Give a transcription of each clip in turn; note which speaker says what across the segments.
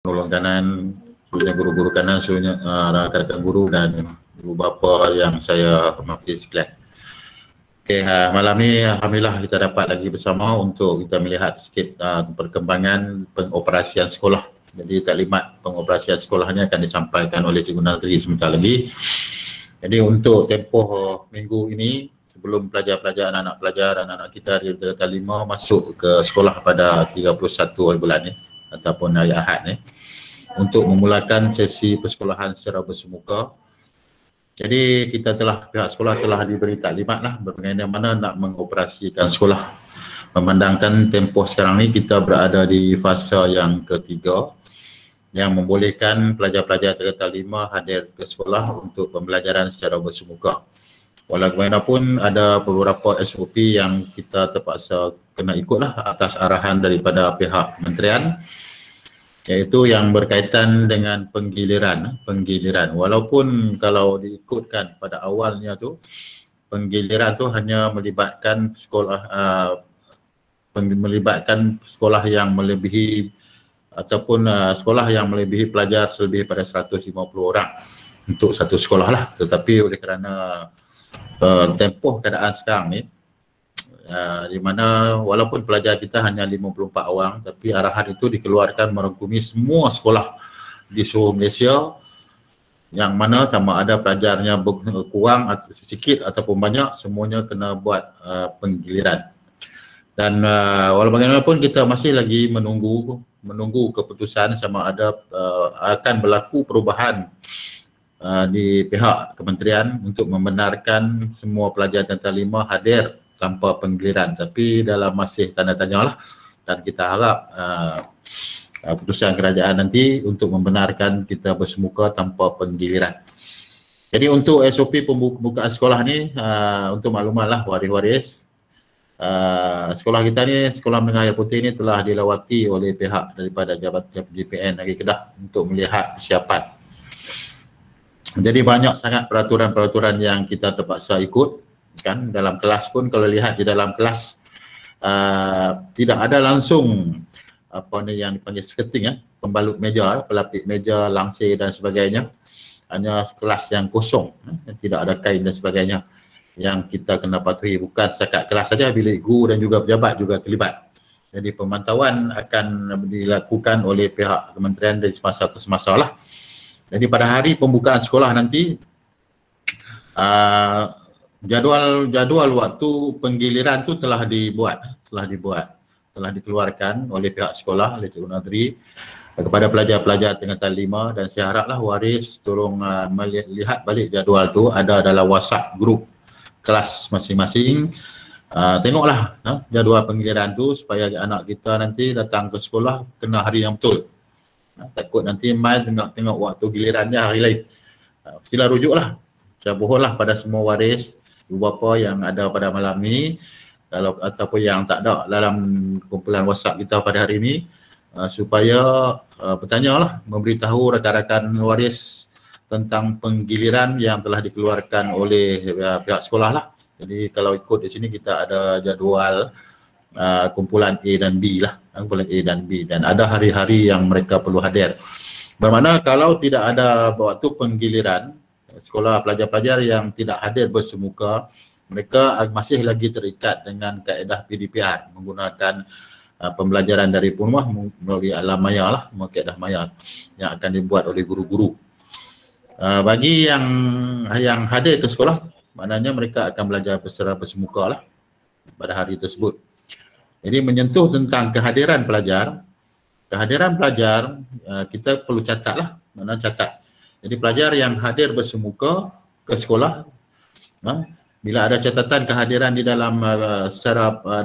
Speaker 1: penolong kanan, seluruhnya guru-guru kanan, seluruhnya rakan-rakan guru dan ibu bapa yang saya hormati sekalian. Okey, malam ni alhamdulillah kita dapat lagi bersama untuk kita melihat sikit perkembangan pengoperasian sekolah. Jadi taklimat pengoperasian sekolah ni akan disampaikan oleh Cikgu Nazri sebentar lagi. Jadi untuk tempoh minggu ini, sebelum pelajar-pelajar, anak-anak pelajar, anak-anak kita di tingkatan 5 masuk ke sekolah pada 31 hari bulan ni ataupun hari Ahad ni untuk memulakan sesi persekolahan secara bersemuka. Jadi pihak sekolah telah diberi taklimat lah bagaimana nak mengoperasikan sekolah. Memandangkan tempoh sekarang ni kita berada di fasa yang ketiga yang membolehkan pelajar-pelajar tingkatan 5 hadir ke sekolah untuk pembelajaran secara bersemuka. Walaupun ada beberapa SOP yang kita terpaksa kena ikutlah atas arahan daripada pihak kementerian, iaitu yang berkaitan dengan penggiliran. Walaupun kalau diikutkan pada awalnya tu, penggiliran tu hanya melibatkan sekolah yang melebihi ataupun sekolah yang melebihi pelajar selebih pada 150 orang untuk satu sekolah lah. Tetapi oleh kerana tempoh keadaan sekarang ni, di mana walaupun pelajar kita hanya 54 orang, tapi arahan itu dikeluarkan merangkumi semua sekolah di seluruh Malaysia, yang mana sama ada pelajarnya kurang sikit ataupun banyak, semuanya kena buat penggiliran. Dan walaupun bagaimanapun kita masih lagi menunggu keputusan sama ada akan berlaku perubahan di pihak kementerian untuk membenarkan semua pelajar tingkatan 5 hadir tanpa penggiliran, tapi dalam masih tanda tanya lah, dan kita harap keputusan kerajaan nanti untuk membenarkan kita bersemuka tanpa penggiliran. Jadi untuk SOP pembukaan sekolah ni, untuk maklumat lah waris-waris, sekolah kita ni, Sekolah Menengah Air Putih ni telah dilawati oleh pihak daripada Jabatan JPN Negeri Kedah untuk melihat persiapan. Jadi banyak sangat peraturan-peraturan yang kita terpaksa ikut. Kan dalam kelas pun kalau lihat di dalam kelas tidak ada langsung apa ni yang dipanggil skirting, pembalut meja, pelapis meja, langsir dan sebagainya. Hanya kelas yang kosong, tidak ada kain dan sebagainya yang kita kena patuhi. Bukan setakat kelas saja, bilik guru dan juga pejabat juga terlibat. Jadi pemantauan akan dilakukan oleh pihak kementerian dari semasa ke semasa lah. Jadi pada hari pembukaan sekolah nanti, jadual waktu penggiliran tu telah dikeluarkan oleh pihak sekolah, oleh Cikgu Nazri kepada pelajar-pelajar tingkatan 5, dan saya haraplah waris tolong melihat balik jadual tu ada dalam WhatsApp group kelas masing-masing. Tengoklah jadual penggiliran tu supaya anak kita nanti datang ke sekolah kena hari yang betul. Takut nanti mai tengok waktu gilirannya hari lain. Mestilah rujuklah. Saya mohonlah pada semua waris, ibu bapa yang ada pada malam ni, kalau ataupun yang tak ada dalam kumpulan WhatsApp kita pada hari ini, supaya bertanyalah, memberitahu rakan-rakan waris tentang penggiliran yang telah dikeluarkan oleh pihak sekolah lah. Jadi kalau ikut di sini kita ada jadual kumpulan A dan B lah, kumpulan A dan B, dan ada hari-hari yang mereka perlu hadir. Bermakna kalau tidak ada waktu penggiliran, sekolah pelajar-pelajar yang tidak hadir bersemuka, mereka masih lagi terikat dengan kaedah PDPR, menggunakan pembelajaran dari rumah melalui alam maya lah, kaedah maya yang akan dibuat oleh guru-guru. Bagi yang hadir ke sekolah, maknanya mereka akan belajar secara bersemuka lah pada hari tersebut. Jadi menyentuh tentang kehadiran pelajar, kita perlu catat lah, mana catat. Jadi pelajar yang hadir bersemuka ke sekolah, bila ada catatan kehadiran di dalam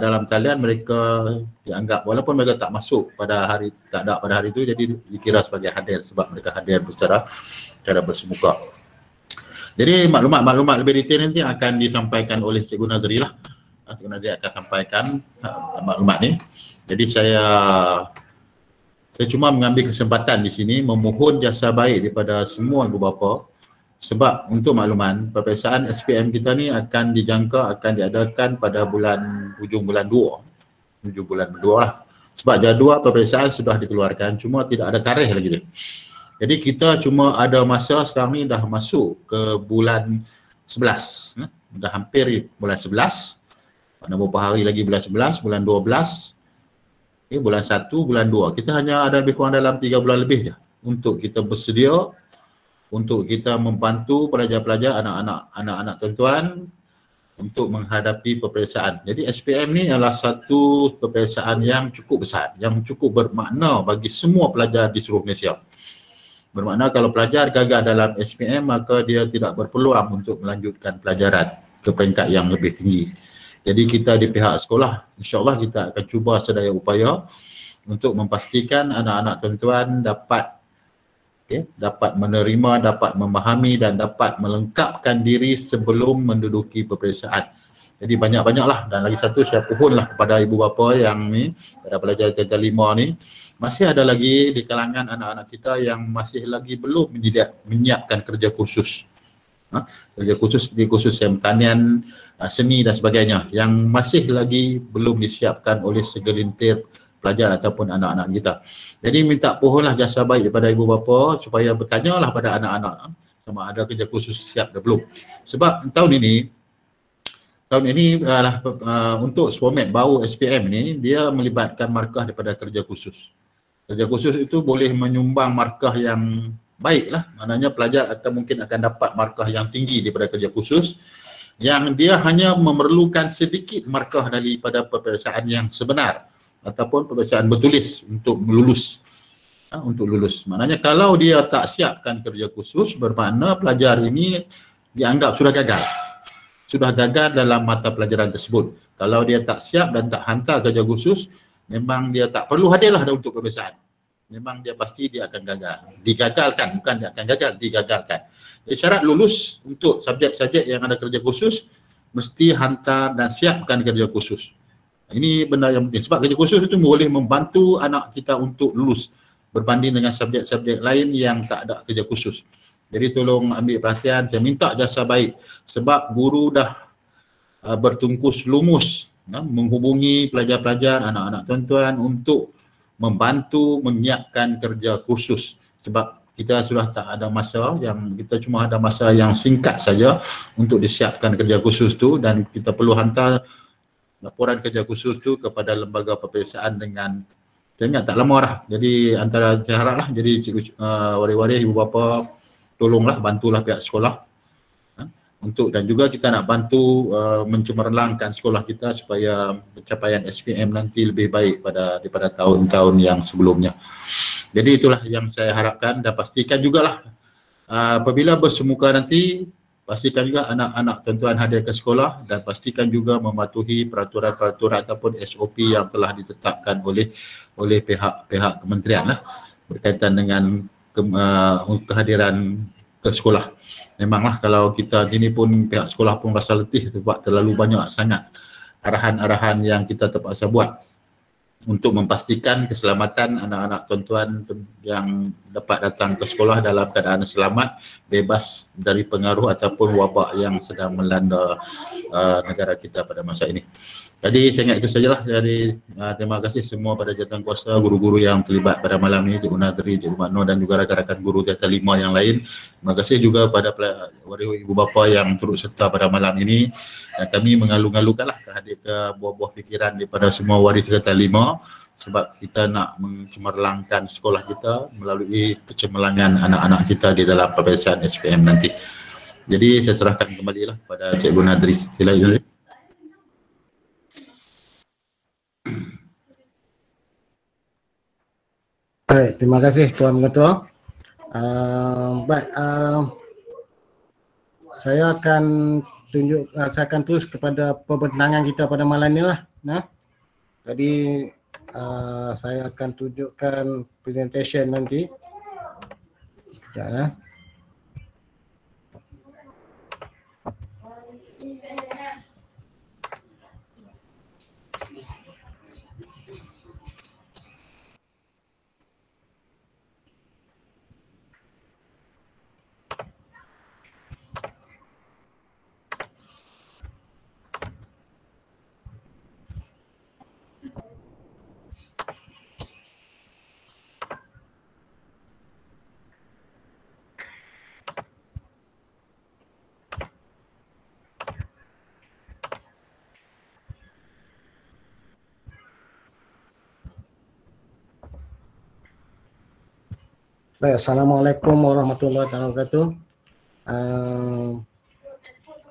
Speaker 1: dalam talian, mereka dianggap walaupun mereka tak masuk pada hari, tak ada pada hari itu, jadi dikira sebagai hadir sebab mereka hadir secara bersemuka. Jadi maklumat lebih detail nanti akan disampaikan oleh Cikgu Nazri lah. Cikgu Nazri akan sampaikan maklumat ni. Jadi saya cuma mengambil kesempatan di sini memohon jasa baik daripada semua ibu bapa, sebab untuk makluman, peperiksaan SPM kita ni akan diadakan pada hujung bulan 2 lah. Sebab jadual peperiksaan sudah dikeluarkan, cuma tidak ada tarikh lagi dia. Jadi kita cuma ada masa sekarang ni dah masuk ke bulan 11. Dah hampir bulan 11. Ada beberapa hari lagi bulan 11, bulan 12, bulan 1, bulan 2. Kita hanya ada lebih kurang dalam 3 bulan lebih je untuk kita bersedia, untuk kita membantu pelajar-pelajar, anak-anak tuan-tuan untuk menghadapi peperiksaan. Jadi SPM ni adalah satu peperiksaan yang cukup besar, yang cukup bermakna bagi semua pelajar di seluruh Malaysia. Bermakna kalau pelajar gagal dalam SPM, maka dia tidak berpeluang untuk melanjutkan pelajaran ke peringkat yang lebih tinggi. Jadi kita di pihak sekolah, insya-Allah kita akan cuba sedaya upaya untuk memastikan anak-anak tuan-tuan dapat dapat menerima, dapat memahami dan dapat melengkapkan diri sebelum menduduki peperiksaan. Jadi banyak-banyaklah, dan lagi satu saya pohonlah kepada ibu bapa yang ni, pada pelajar tingkatan 5 ni, masih ada lagi di kalangan anak-anak kita yang masih lagi belum menyiapkan kerja khusus. Kerja khusus seperti kursus pertanian, seni dan sebagainya, yang masih lagi belum disiapkan oleh segelintir pelajar ataupun anak-anak kita. Jadi minta pohonlah jasa baik daripada ibu bapa supaya bertanyalah pada anak-anak sama ada kerja khusus siap dah belum. Sebab tahun ini untuk format baru SPM ni, dia melibatkan markah daripada kerja khusus. Kerja khusus itu boleh menyumbang markah yang baik lah. Maknanya pelajar mungkin akan dapat markah yang tinggi daripada kerja khusus, yang dia hanya memerlukan sedikit markah daripada peperiksaan yang sebenar ataupun peperiksaan bertulis untuk lulus. Untuk lulus. Maknanya kalau dia tak siapkan kerja khusus, bermakna pelajar ini dianggap sudah gagal. Sudah gagal dalam mata pelajaran tersebut. Kalau dia tak siap dan tak hantar kerja khusus, memang dia tak perlu hadirlah untuk peperiksaan. Memang dia pasti dia akan gagal. Digagalkan, bukan dia akan gagal, digagalkan. Jadi syarat lulus untuk subjek-subjek yang ada kerja khusus, mesti hantar dan siapkan kerja khusus. Ini benda yang penting. Sebab kerja khusus itu boleh membantu anak kita untuk lulus berbanding dengan subjek-subjek lain yang tak ada kerja khusus. Jadi tolong ambil perhatian, saya minta jasa baik sebab guru dah bertungkus lumus menghubungi pelajar-pelajar, anak-anak tuan-tuan untuk membantu menyiapkan kerja khusus. Sebab kita sudah tak ada masa, yang kita cuma ada masa yang singkat saja untuk disiapkan kerja khusus tu, dan kita perlu hantar laporan kerja khusus tu kepada lembaga peperiksaan dengan, saya ingat tak lama dah. Jadi antara saya haraplah, jadi waris-waris ibu bapa tolonglah, bantulah pihak sekolah untuk, dan juga kita nak bantu mencemerlangkan sekolah kita supaya pencapaian SPM nanti lebih baik daripada tahun-tahun yang sebelumnya. Jadi itulah yang saya harapkan, dan pastikan jugalah apabila bersemuka nanti, pastikan juga anak-anak tuan-tuan hadir ke sekolah, dan pastikan juga mematuhi peraturan-peraturan ataupun SOP yang telah ditetapkan oleh pihak kementerian lah, berkaitan dengan kehadiran ke sekolah. Memanglah kalau kita sini pun pihak sekolah pun rasa letih sebab terlalu banyak sangat arahan-arahan yang kita terpaksa buat untuk memastikan keselamatan anak-anak tuan-tuan yang dapat datang ke sekolah dalam keadaan selamat, bebas dari pengaruh ataupun wabak yang sedang melanda negara kita pada masa ini. Jadi saya ingat itu sajalah. Jadi terima kasih semua pada jawatankuasa, guru-guru yang terlibat pada malam ini, Cikgu Nadri, Cikgu Makno dan juga rakan-rakan guru tingkatan 5 yang lain. Terima kasih juga pada waris ibu bapa yang turut serta pada malam ini. Dan kami mengalu-alukanlah ke buah-buah fikiran daripada semua waris tingkatan 5, sebab kita nak mencemerlangkan sekolah kita melalui kecemerlangan anak-anak kita di dalam peperiksaan SPM nanti. Jadi saya serahkan kembalilah kepada Cikgu Nadri. Silakan.
Speaker 2: Baik, terima kasih Tuan Ketua. Saya akan terus kepada pembentangan kita pada malam ini lah. Jadi saya akan tunjukkan presentation nanti. Sekejap ya. Baik, Assalamualaikum warahmatullahi wabarakatuh.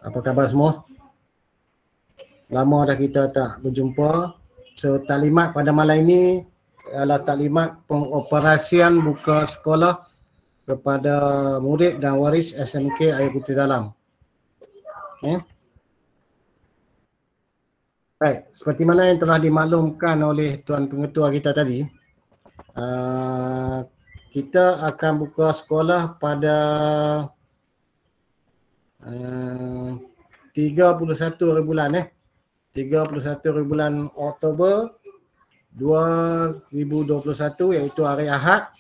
Speaker 2: Apa khabar semua? Lama dah kita tak berjumpa. So taklimat pada malam ini adalah taklimat pengoperasian buka sekolah kepada murid dan waris SMK Air Putih Dalam. Okay. Baik, seperti mana yang telah dimaklumkan oleh Tuan Pengetua kita tadi, kita akan buka sekolah pada 31 hari bulan 31 hari bulan Oktober 2021, iaitu hari Ahad,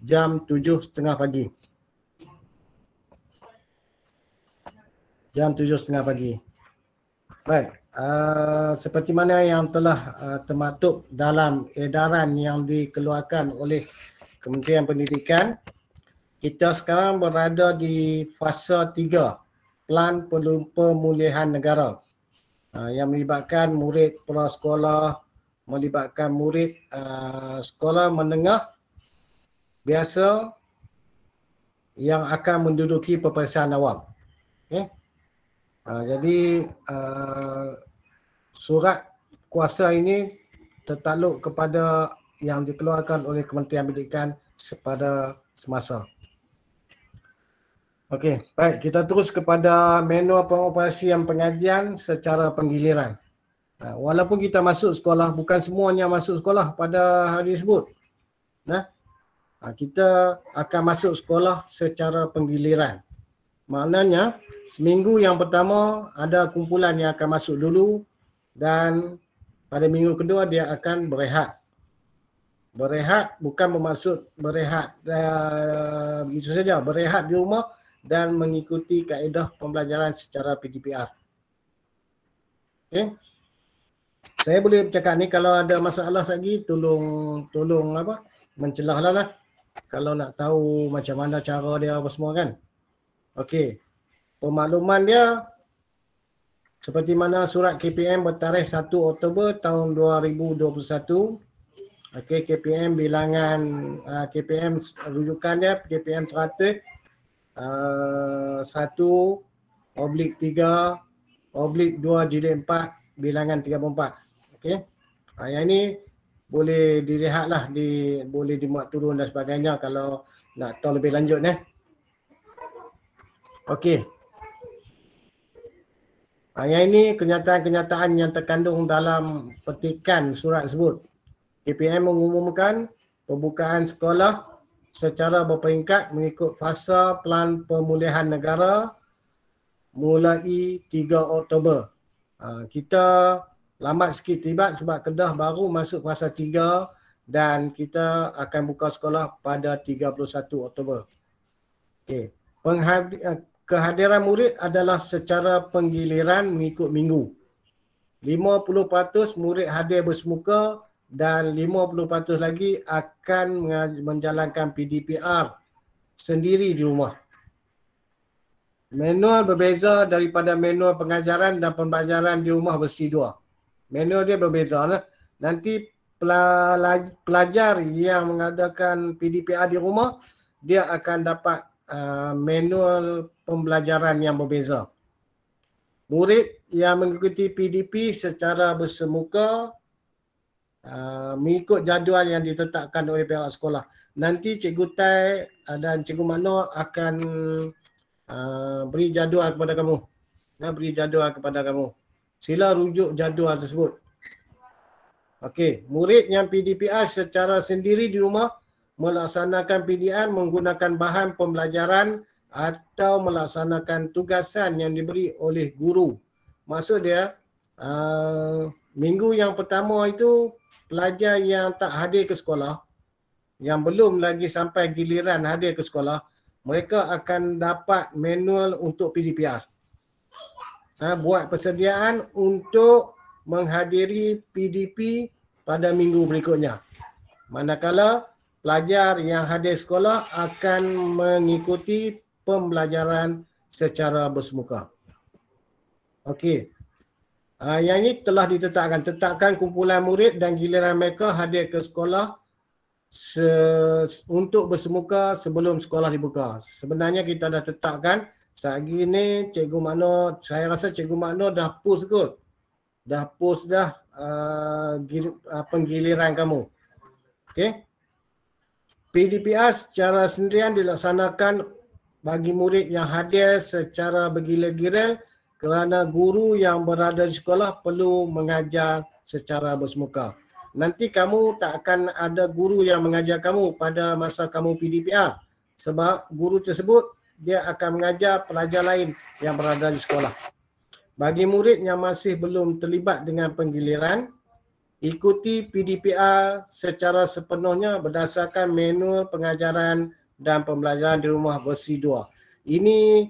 Speaker 2: jam 7.30 pagi. Jam 7.30 pagi. Baik. Seperti mana yang telah termaktub dalam edaran yang dikeluarkan oleh Kementerian Pendidikan, kita sekarang berada di fasa 3 Pelan Pemulihan Negara yang melibatkan murid prasekolah, melibatkan murid sekolah menengah biasa yang akan menduduki peperiksaan awam. Okay. Jadi surat kuasa ini tertakluk kepada yang dikeluarkan oleh Kementerian Pendidikan pada semasa. Okey, baik, kita terus kepada manual pengoperasian pengajian secara penggiliran. Walaupun kita masuk sekolah, bukan semuanya masuk sekolah pada hari tersebut. Kita akan masuk sekolah secara penggiliran. Maknanya seminggu yang pertama ada kumpulan yang akan masuk dulu dan pada minggu kedua dia akan berehat. Berehat bukan bermaksud berehat begitu saja, berehat di rumah dan mengikuti kaedah pembelajaran secara PDPR. Okay. Saya boleh bercakap ni, kalau ada masalah lagi tolong mencelahlah lah. Kalau nak tahu macam mana cara dia apa semua kan. Okey. Pemakluman dia seperti mana surat KPM bertarikh 1 Oktober tahun 2021. Okey, KPM bilangan KPM rujukan dia KPM 100 1/3/2/4 bilangan 34. Okey. Yang ini boleh dilihatlah, boleh dimuat turun dan sebagainya kalau nak tahu lebih lanjut . Okey. Yang ini kenyataan-kenyataan yang terkandung dalam petikan surat tersebut. KPM mengumumkan pembukaan sekolah secara berperingkat mengikut fasa Pelan Pemulihan Negara mulai 3 Oktober. Kita lambat sikit tiba sebab Kedah baru masuk fasa 3 dan kita akan buka sekolah pada 31 Oktober. Okey. Kehadiran murid adalah secara penggiliran mengikut minggu. 50% murid hadir bersemuka dan 50% lagi akan menjalankan PDPR sendiri di rumah. Manual berbeza daripada manual pengajaran dan pembelajaran di rumah versi 2. Manual dia berbeza. Nanti pelajar yang mengadakan PDPR di rumah, dia akan dapat manual pembelajaran yang berbeza. Murid yang mengikuti PDP secara bersemuka mengikut jadual yang ditetapkan oleh pihak sekolah. Nanti Cikgu Tai dan Cikgu Mano akan beri jadual kepada kamu. Beri jadual kepada kamu. Sila rujuk jadual tersebut. Okey, murid yang PDPR secara sendiri di rumah melaksanakan PDR menggunakan bahan pembelajaran atau melaksanakan tugasan yang diberi oleh guru. Maksud dia, minggu yang pertama itu pelajar yang tak hadir ke sekolah, yang belum lagi sampai giliran hadir ke sekolah, mereka akan dapat manual untuk PDPR. Buat persediaan untuk menghadiri PDP pada minggu berikutnya. Manakala pelajar yang hadir sekolah akan mengikuti pembelajaran secara bersemuka. Okey. Yang ini telah ditetapkan. Tetapkan kumpulan murid dan giliran mereka hadir ke sekolah untuk bersemuka sebelum sekolah dibuka. Sebenarnya kita dah tetapkan saat ini Cikgu Makno, saya rasa Cikgu Makno dah post kot. Dah post dah penggiliran kamu. Okey. PDPR secara sendirian dilaksanakan bagi murid yang hadir secara bergila-gila kerana guru yang berada di sekolah perlu mengajar secara bersemuka. Nanti kamu tak akan ada guru yang mengajar kamu pada masa kamu PDPR sebab guru tersebut dia akan mengajar pelajar lain yang berada di sekolah. Bagi murid yang masih belum terlibat dengan penggiliran, ikuti PDPR secara sepenuhnya berdasarkan manual pengajaran dan pembelajaran di rumah versi 2. Ini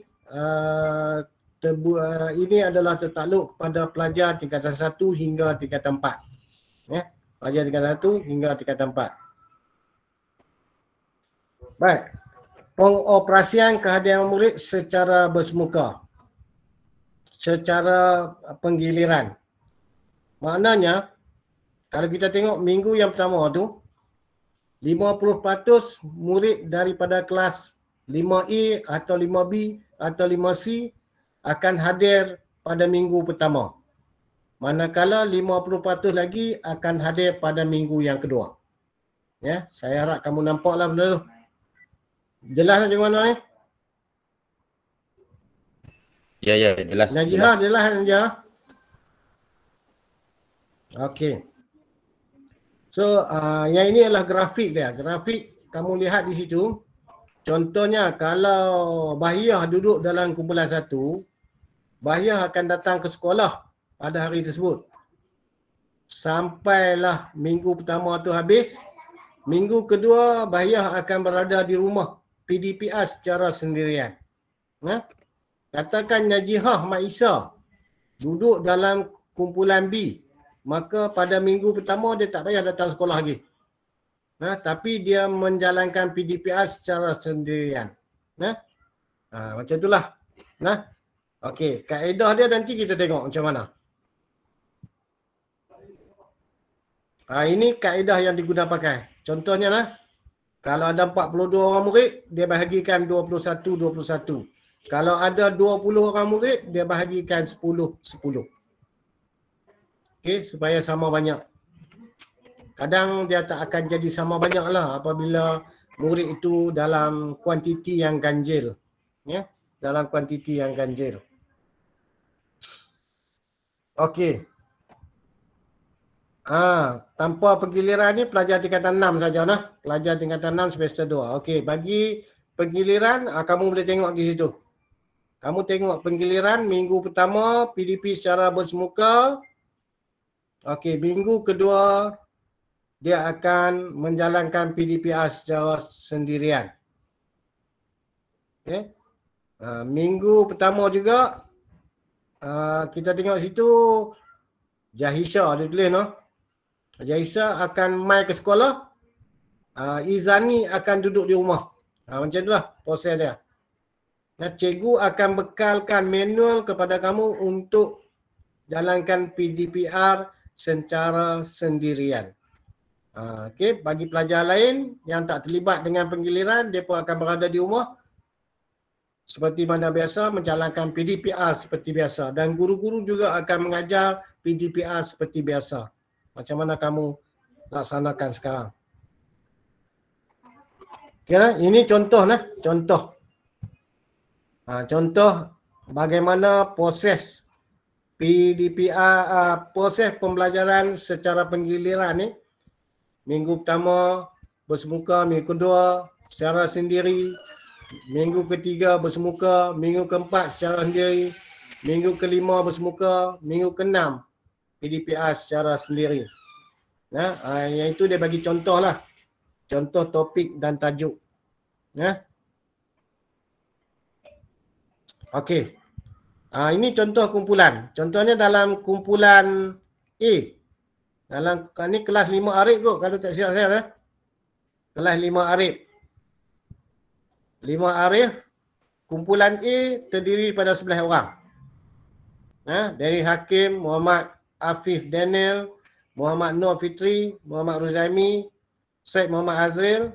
Speaker 2: ini adalah tertakluk kepada pelajar tingkatan 1 hingga tingkatan 4. Ya. Pelajar tingkatan 1 hingga tingkatan 4. Baik. Pengoperasian kehadiran murid secara bersemuka. Secara penggiliran. Maknanya, kalau kita tengok minggu yang pertama tu, 50% murid daripada kelas 5A atau 5B atau 5C akan hadir pada minggu pertama. Manakala 50% lagi akan hadir pada minggu yang kedua. Ya, saya harap kamu nampaklah benda tu. Jelas macam mana ni?
Speaker 3: Ya, jelas.
Speaker 2: Najihah, jelas Najihah. Okey. So, yang ini adalah grafik dia. Grafik kamu lihat di situ. Contohnya kalau Bahiyah duduk dalam kumpulan 1, Bahiyah akan datang ke sekolah pada hari tersebut. Sampailah minggu pertama tu habis. Minggu kedua Bahiyah akan berada di rumah PDPR secara sendirian. Katakan Najihah Maisa duduk dalam kumpulan B. Maka pada minggu pertama dia tak payah datang sekolah lagi. Tapi dia menjalankan PDPR secara sendirian. Macam itulah. Okey, kaedah dia nanti kita tengok macam mana. Ini kaedah yang digunakan pakai. Contohnya lah, kalau ada 42 orang murid, dia bahagikan 21-21. Kalau ada 20 orang murid, dia bahagikan 10-10. Okey, supaya sama banyak. Kadang dia tak akan jadi sama banyak lah apabila murid itu dalam kuantiti yang ganjil. Ya, dalam kuantiti yang ganjil. Okey. Tanpa penggiliran ni pelajar tingkatan 6 saja nah. Pelajar tingkatan 6 semester 2. Okey, bagi penggiliran kamu boleh tengok di situ. Kamu tengok penggiliran minggu pertama PDP secara bersemuka. Okey, minggu kedua dia akan menjalankan PDPR secara sendirian. Okey. Minggu pertama juga kita tengok situ Jahisha dia tulis no. Jahisha akan mai ke sekolah. Izani akan duduk di rumah. Macam itulah proses dia. Cikgu akan bekalkan manual kepada kamu untuk jalankan PDPR secara sendirian. Okey, bagi pelajar lain yang tak terlibat dengan penggiliran, dia pun akan berada di rumah seperti mana biasa menjalankan PDPR seperti biasa, dan guru-guru juga akan mengajar PDPR seperti biasa. Macam mana kamu laksanakan sekarang. Kira ini contoh lah, contoh. Contoh bagaimana proses PDPR, proses pembelajaran secara penggiliran ni. Minggu pertama bersemuka, minggu kedua secara sendiri, minggu ketiga bersemuka, minggu keempat secara sendiri, minggu kelima bersemuka, minggu keenam PDPR secara sendiri. Yang itu dia bagi contoh lah. Contoh topik dan tajuk. Okey. Ini contoh kumpulan. Contohnya dalam kumpulan A. Dalam ni kelas 5 Arif kot kalau tak silap saya. Kelas 5 Arif. 5 Arif, kumpulan A terdiri daripada 11 orang. Dari Hakim, Muhammad Afif Daniel, Muhammad Nur Fitri, Muhammad Ruzaimi, Syed Muhammad Azril,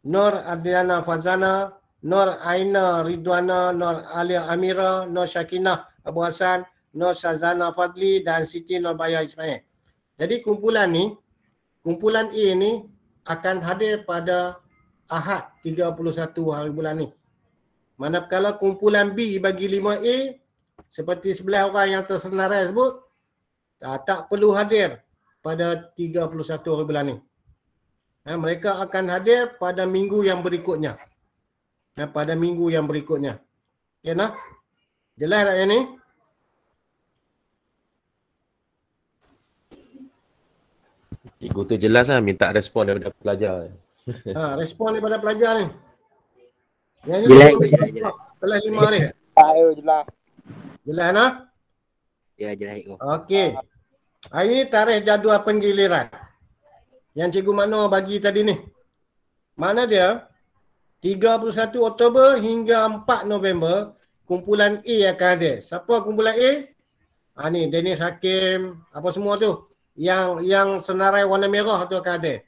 Speaker 2: Nur Adriana Fazana, Nur Aina Ridwana, Nur Alia Amira, Nur Syakinah Abu Hassan, Nur Syazana Fadli dan Siti Nurbaya Ismail. Jadi kumpulan A ni akan hadir pada Ahad 31 hari bulan ni. Manakala kumpulan B bagi 5A seperti 11 orang yang tersenarai sebut tak perlu hadir pada 31 hari bulan ni. Mereka akan hadir pada minggu yang berikutnya. Pada minggu yang berikutnya. Okay, nah? Jelas tak yang ni?
Speaker 3: Cikgu tu jelas lah, minta respon daripada pelajar.
Speaker 2: Respon daripada pelajar ni. Yang ni
Speaker 4: Jelas.
Speaker 2: Kelas 5 hari.
Speaker 4: Jelas.
Speaker 2: Jelas nah?
Speaker 4: Ya, jelas cikgu.
Speaker 2: Okey. Hari ni tarikh jadual penggiliran. Yang Cikgu Makno bagi tadi ni. Mana dia? 31 Oktober hingga 4 November kumpulan A akan hadir. Siapa kumpulan A? Ni Dennis Hakim, apa semua tu. Yang senarai warna merah tu akan hadir.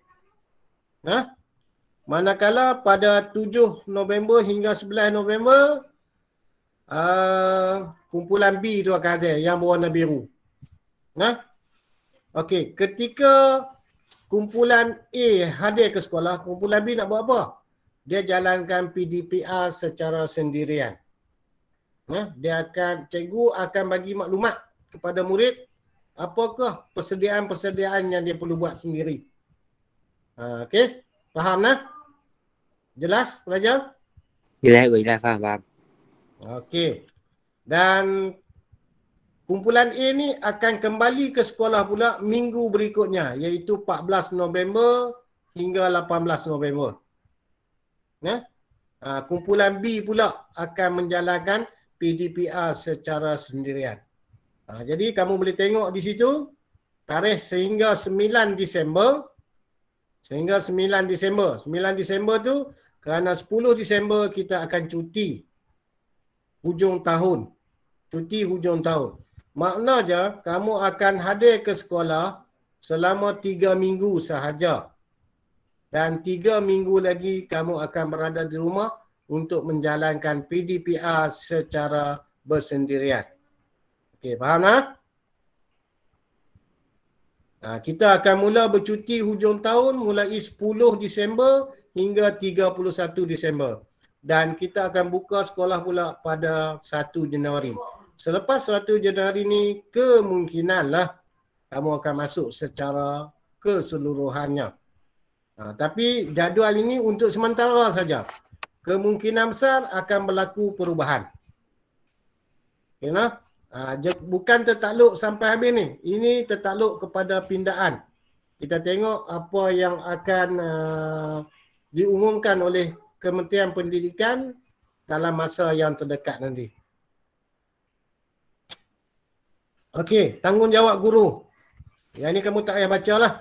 Speaker 2: Manakala pada 7 November hingga 11 November kumpulan B tu akan hadir yang berwarna biru. Okey, ketika kumpulan A hadir ke sekolah, kumpulan B nak buat apa? Dia jalankan PDPR secara sendirian. Cikgu akan bagi maklumat kepada murid apakah persediaan-persediaan yang dia perlu buat sendiri. Okey, faham nah? Jelas pelajar?
Speaker 4: Jelas, faham.
Speaker 2: Okey. Dan kumpulan A ni akan kembali ke sekolah pula minggu berikutnya, iaitu 14 November hingga 18 November. Kumpulan B pula akan menjalankan PDPR secara sendirian. Jadi kamu boleh tengok di situ tarikh sehingga 9 Disember. Sehingga 9 Disember. 9 Disember tu kerana 10 Disember kita akan cuti hujung tahun. Cuti hujung tahun. Maknanya kamu akan hadir ke sekolah selama 3 minggu sahaja. Dan 3 minggu lagi kamu akan berada di rumah untuk menjalankan PDPR secara bersendirian. Okey, faham tak? Kita akan mula bercuti hujung tahun mulai 10 Disember hingga 31 Disember. Dan kita akan buka sekolah pula pada 1 Januari. Selepas 1 Januari ni kemungkinanlah kamu akan masuk secara keseluruhannya. Tapi jadual ini untuk sementara saja. Kemungkinan besar akan berlaku perubahan. Okay, nah? Bukan tertakluk sampai habis ni. Ini tertakluk kepada pindaan. Kita tengok apa yang akan diumumkan oleh Kementerian Pendidikan dalam masa yang terdekat nanti. Okey, tanggungjawab guru. Yang ni kamu tak payah baca lah.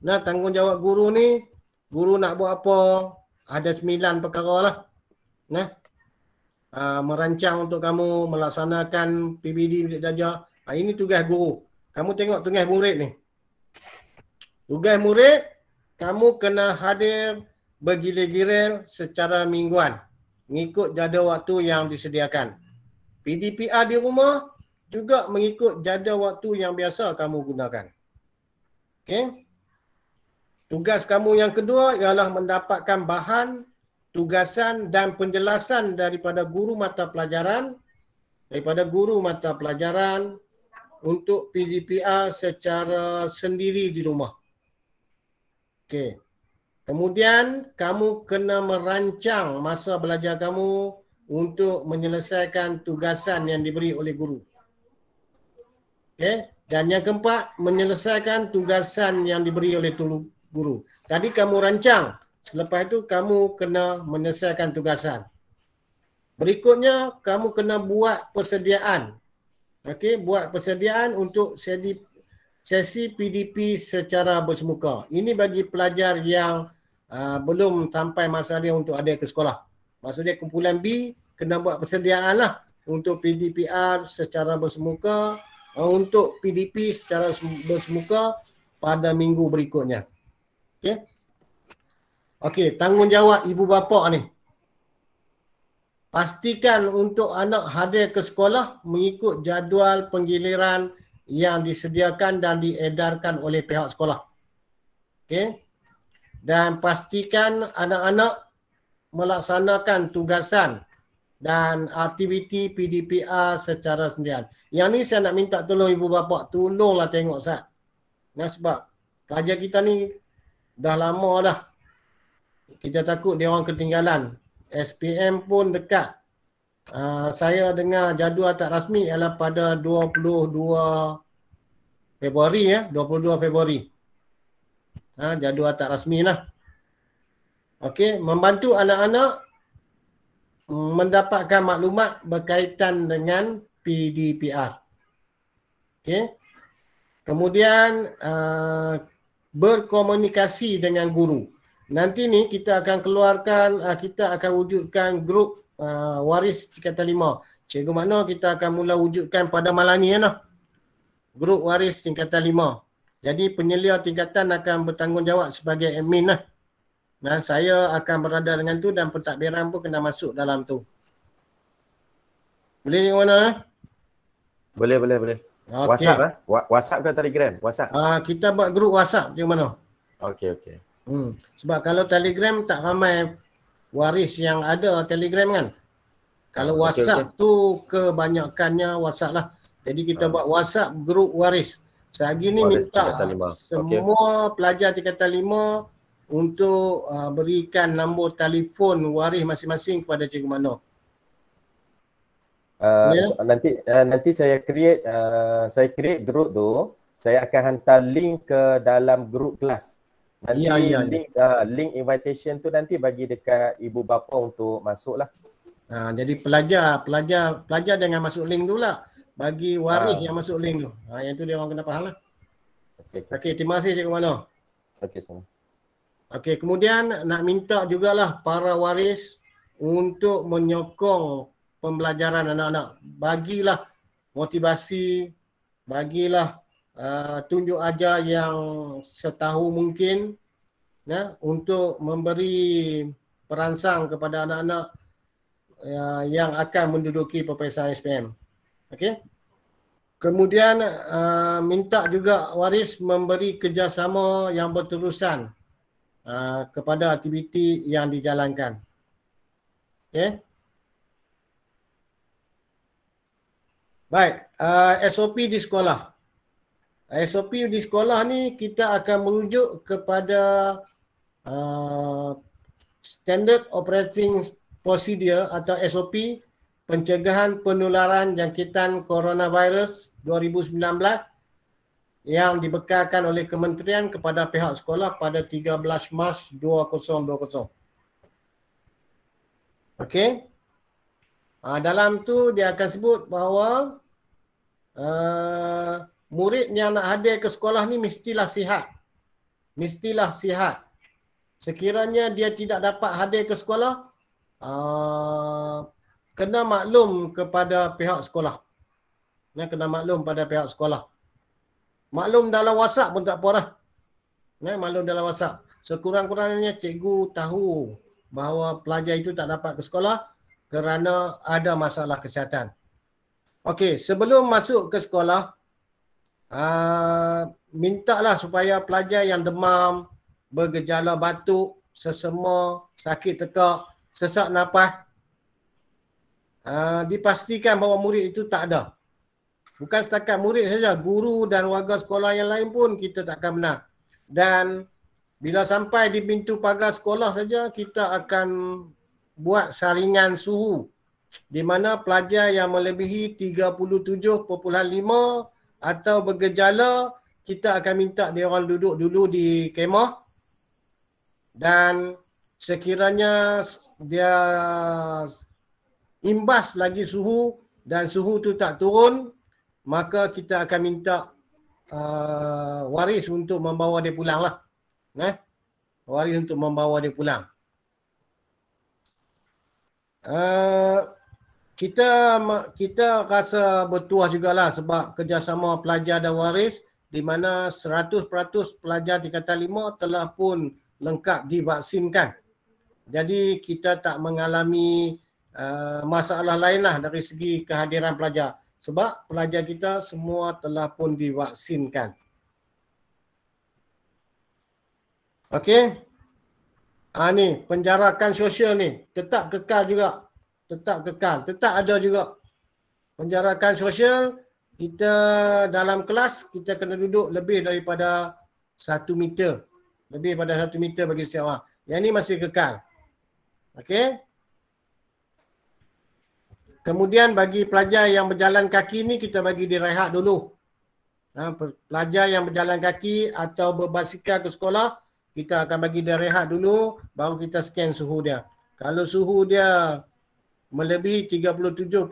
Speaker 2: Nah, tanggungjawab guru ni, guru nak buat apa? Ada 9 perkara lah. Merancang untuk kamu melaksanakan PBD bilik darjah. Ini tugas guru. Kamu tengok tugas murid ni. Tugas murid, kamu kena hadir bergilir-gilir secara mingguan. Mengikut jadual waktu yang disediakan. PDPR di rumah juga mengikut jadual waktu yang biasa kamu gunakan. Okey. Tugas kamu yang kedua ialah mendapatkan bahan, tugasan dan penjelasan daripada guru mata pelajaran untuk PDPR secara sendiri di rumah. Okey. Kemudian kamu kena merancang masa belajar kamu untuk menyelesaikan tugasan yang diberi oleh guru. Okey. Dan yang keempat, menyelesaikan tugasan yang diberi oleh guru. Tadi kamu rancang, selepas itu kamu kena menyelesaikan tugasan. Berikutnya, kamu kena buat persediaan. Okey, buat persediaan untuk sesi PDP secara bersemuka. Ini bagi pelajar yang belum sampai masa dia untuk hadir ke sekolah. Maksudnya kumpulan B kena buat persediaan lah untuk PDPR secara bersemuka, untuk PDP secara bersemuka pada minggu berikutnya. Okey. Okey, tanggungjawab ibu bapa ni. Pastikan untuk anak hadir ke sekolah mengikut jadual penggiliran yang disediakan dan diedarkan oleh pihak sekolah. Okey. Dan pastikan anak-anak melaksanakan tugasan dan aktiviti PDPR secara sendirian. Yang ni saya nak minta tolong ibu bapa, tolonglah tengok Ustaz. Nah, sebab pelajar kita ni dah lama dah. Kita takut dia orang ketinggalan. SPM pun dekat. Saya dengar jadual tak rasmi ialah pada 22 Februari ya, 22 Februari. Jadual tak rasmi lah. Okey, membantu anak-anak mendapatkan maklumat berkaitan dengan PDPR. Okey. Kemudian berkomunikasi dengan guru. Nanti ni kita akan keluarkan, kita akan wujudkan grup waris tingkatan 5. Cikgu Makno kita akan mula wujudkan pada malam ni ya. Grup waris tingkatan 5. Jadi penyelia tingkatan akan bertanggungjawab sebagai admin lah. Dan saya akan berada dengan tu dan pentadbiran pun kena masuk dalam tu. Boleh tengok mana?
Speaker 3: Boleh.
Speaker 2: Okay.
Speaker 3: WhatsApp lah? WhatsApp ke Telegram? WhatsApp?
Speaker 2: Kita buat grup WhatsApp macam mana?
Speaker 3: Okey.
Speaker 2: Sebab kalau Telegram tak ramai waris yang ada Telegram kan. Kalau WhatsApp tu kebanyakannya WhatsApp lah. Jadi kita buat WhatsApp grup waris. Sehari ni minta semua pelajar tingkatan 5 untuk berikan nombor telefon waris masing-masing kepada Cikgu Makno.
Speaker 3: Nanti saya create grup tu, saya akan hantar link ke dalam grup kelas. Nanti link invitation tu nanti bagi dekat ibu bapa untuk masuk lah.
Speaker 2: Jadi pelajar jangan masuk link tu lah. Bagi waris yang masuk link tu. Yang tu dia orang kena faham lah. Okey, terima kasih Cikgu Makno.
Speaker 3: Okey, sama.
Speaker 2: Okey, kemudian nak minta jugalah para waris untuk menyokong pembelajaran anak-anak. Bagilah motivasi, bagilah tunjuk ajar yang setahu mungkin untuk memberi perangsang kepada anak-anak yang akan menduduki peperiksaan SPM. Okey. Kemudian minta juga waris memberi kerjasama yang berterusan kepada aktiviti yang dijalankan. Okey. Baik, SOP di sekolah. SOP di sekolah ni kita akan merujuk kepada Standard Operating Procedure atau SOP pencegahan penularan jangkitan coronavirus 2019 yang dibekalkan oleh kementerian kepada pihak sekolah pada 13 Mac 2020. Okey. Dalam tu dia akan sebut bahawa murid yang nak hadir ke sekolah ni mestilah sihat. Mestilah sihat. Sekiranya dia tidak dapat hadir ke sekolah, kena maklum kepada pihak sekolah. Kena maklum pada pihak sekolah. Maklum dalam WhatsApp pun tak apa dah. Maklum dalam WhatsApp. Sekurang-kurangnya cikgu tahu bahawa pelajar itu tak dapat ke sekolah kerana ada masalah kesihatan. Okey, sebelum masuk ke sekolah, mintalah supaya pelajar yang demam, bergejala batuk, sesema, sakit tekak, sesak nafas, dipastikan bahawa murid itu tak ada. Bukan setakat murid saja, guru dan warga sekolah yang lain pun kita takkan benar. Dan bila sampai di pintu pagar sekolah saja, kita akan buat saringan suhu di mana pelajar yang melebihi 37.5 atau bergejala, kita akan minta dia orang duduk dulu di kemah, dan sekiranya dia imbas lagi suhu dan suhu tu tak turun, maka kita akan minta waris untuk membawa dia pulang lah. Waris untuk membawa dia pulang. Kita rasa bertuah jugalah sebab kerjasama pelajar dan waris di mana 100% pelajar tingkatan 5 telah pun lengkap divaksinkan. Jadi kita tak mengalami masalah lainlah dari segi kehadiran pelajar. Sebab pelajar kita semua telah pun divaksinkan. Okey. Ni penjarakan sosial ni tetap kekal juga. Tetap kekal. Tetap ada juga. Penjarakan sosial, kita dalam kelas kita kena duduk lebih daripada 1 meter. Lebih daripada 1 meter bagi setiap orang. Yang ni masih kekal. Okey. Kemudian bagi pelajar yang berjalan kaki ni kita bagi dia rehat dulu. Pelajar yang berjalan kaki atau berbasikal ke sekolah, kita akan bagi dia rehat dulu, baru kita scan suhu dia. Kalau suhu dia melebihi 37.5,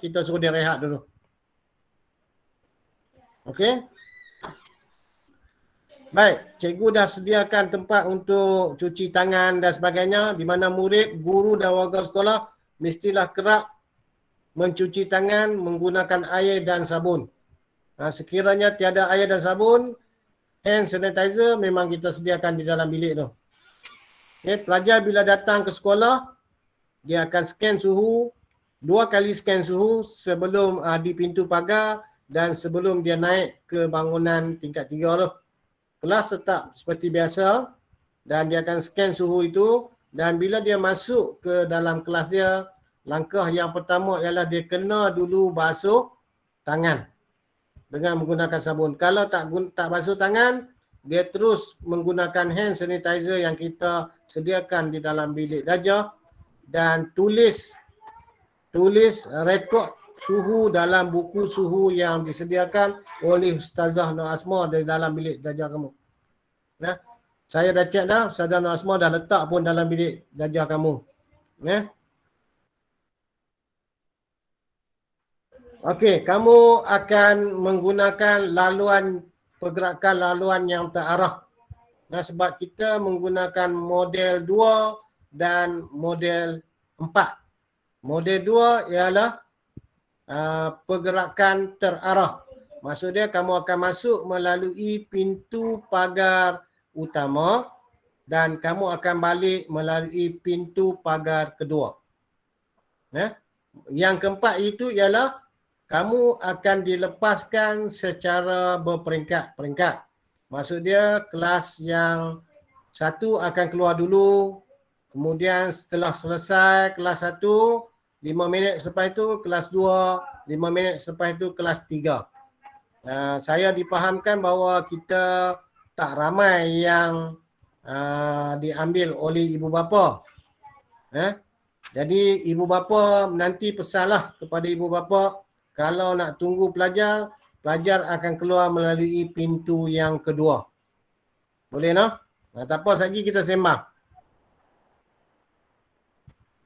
Speaker 2: kita suruh dia rehat dulu. Okey. Baik, cikgu dah sediakan tempat untuk cuci tangan dan sebagainya, di mana murid, guru dan warga sekolah mestilah kerap mencuci tangan menggunakan air dan sabun. Sekiranya tiada air dan sabun, hand sanitizer memang kita sediakan di dalam bilik tu. Okay, pelajar bila datang ke sekolah, dia akan scan suhu, 2 kali scan suhu sebelum di pintu pagar dan sebelum dia naik ke bangunan tingkat 3 tu. Kelas tetap seperti biasa dan dia akan scan suhu itu, dan bila dia masuk ke dalam kelas dia, langkah yang pertama ialah dia kena dulu basuh tangan dengan menggunakan sabun. Kalau tak basuh tangan, dia terus menggunakan hand sanitizer yang kita sediakan di dalam bilik darjah dan tulis rekod suhu dalam buku suhu yang disediakan oleh Ustazah Nur Asma di dalam bilik darjah kamu. Nah, saya dah cek dah, Ustazah Nur Asma dah letak pun dalam bilik darjah kamu. Ya. Okey, kamu akan menggunakan pergerakan laluan yang terarah. Nah, sebab kita menggunakan model 2 dan model 4. Model 2 ialah pergerakan terarah. Maksudnya kamu akan masuk melalui pintu pagar utama dan kamu akan balik melalui pintu pagar kedua. Yang keempat itu ialah kamu akan dilepaskan secara berperingkat-peringkat. Maksud dia kelas yang 1 akan keluar dulu, kemudian setelah selesai kelas 1, 5 minit selepas itu kelas 2, 5 minit selepas itu kelas 3. Saya dipahamkan bahawa kita tak ramai yang diambil oleh ibu bapa. Jadi ibu bapa nanti pesanlah kepada ibu bapa, kalau nak tunggu pelajar, pelajar akan keluar melalui pintu yang kedua. Boleh no? Tak apa, lagi kita sembang.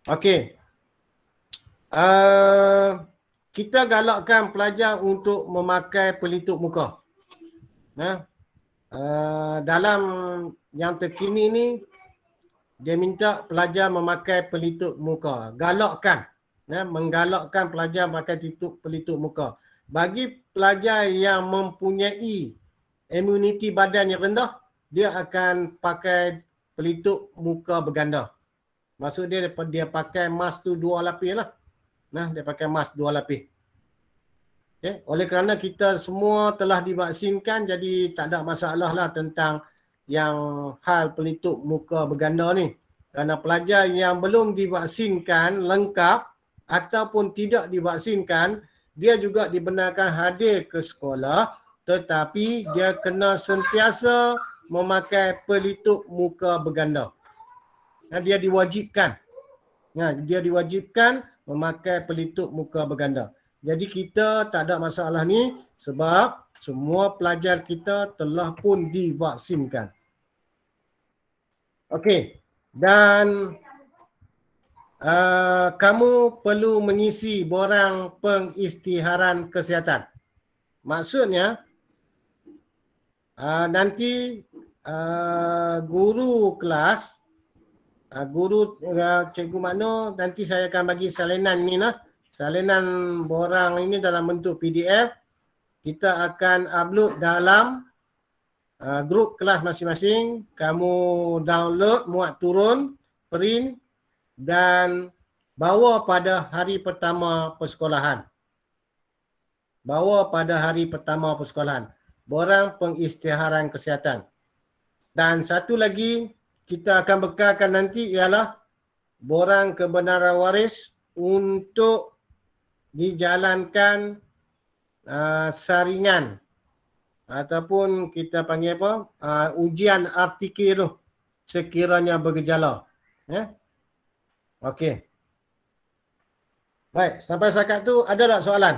Speaker 2: Okey. Kita galakkan pelajar untuk memakai pelitup muka. Dalam yang terkini ni, dia minta pelajar memakai pelitup muka. Galakkan. Menggalakkan pelajar pakai pelitup muka. Bagi pelajar yang mempunyai imuniti badan yang rendah, dia akan pakai pelitup muka berganda. Maksud dia pakai mask tu 2 lapis lah. Dia pakai mask 2 lapis. Okay. Oleh kerana kita semua telah divaksinkan, jadi tak ada masalah lah tentang yang hal pelitup muka berganda ni. Kerana pelajar yang belum divaksinkan lengkap ataupun tidak divaksinkan, dia juga dibenarkan hadir ke sekolah, tetapi dia kena sentiasa memakai pelitup muka berganda. Dia diwajibkan. Dia diwajibkan memakai pelitup muka berganda. Jadi kita tak ada masalah ni sebab semua pelajar kita telah pun divaksinkan. Okey. Dan kamu perlu mengisi borang pengisytiharan kesihatan. Maksudnya nanti guru kelas, Cikgu Makno nanti saya akan bagi salinan ni lah. Salinan borang ini dalam bentuk PDF. Kita akan upload dalam grup kelas masing-masing, kamu download, muat turun, print dan bawa pada hari pertama persekolahan. Bawa pada hari pertama persekolahan. Borang pengisytiharan kesihatan. Dan satu lagi kita akan bekalkan nanti ialah borang kebenaran waris untuk dijalankan saringan ataupun kita panggil apa? Ujian RTK tu sekiranya bergejala. Ya. Okey. Baik, sampai setakat tu ada tak soalan?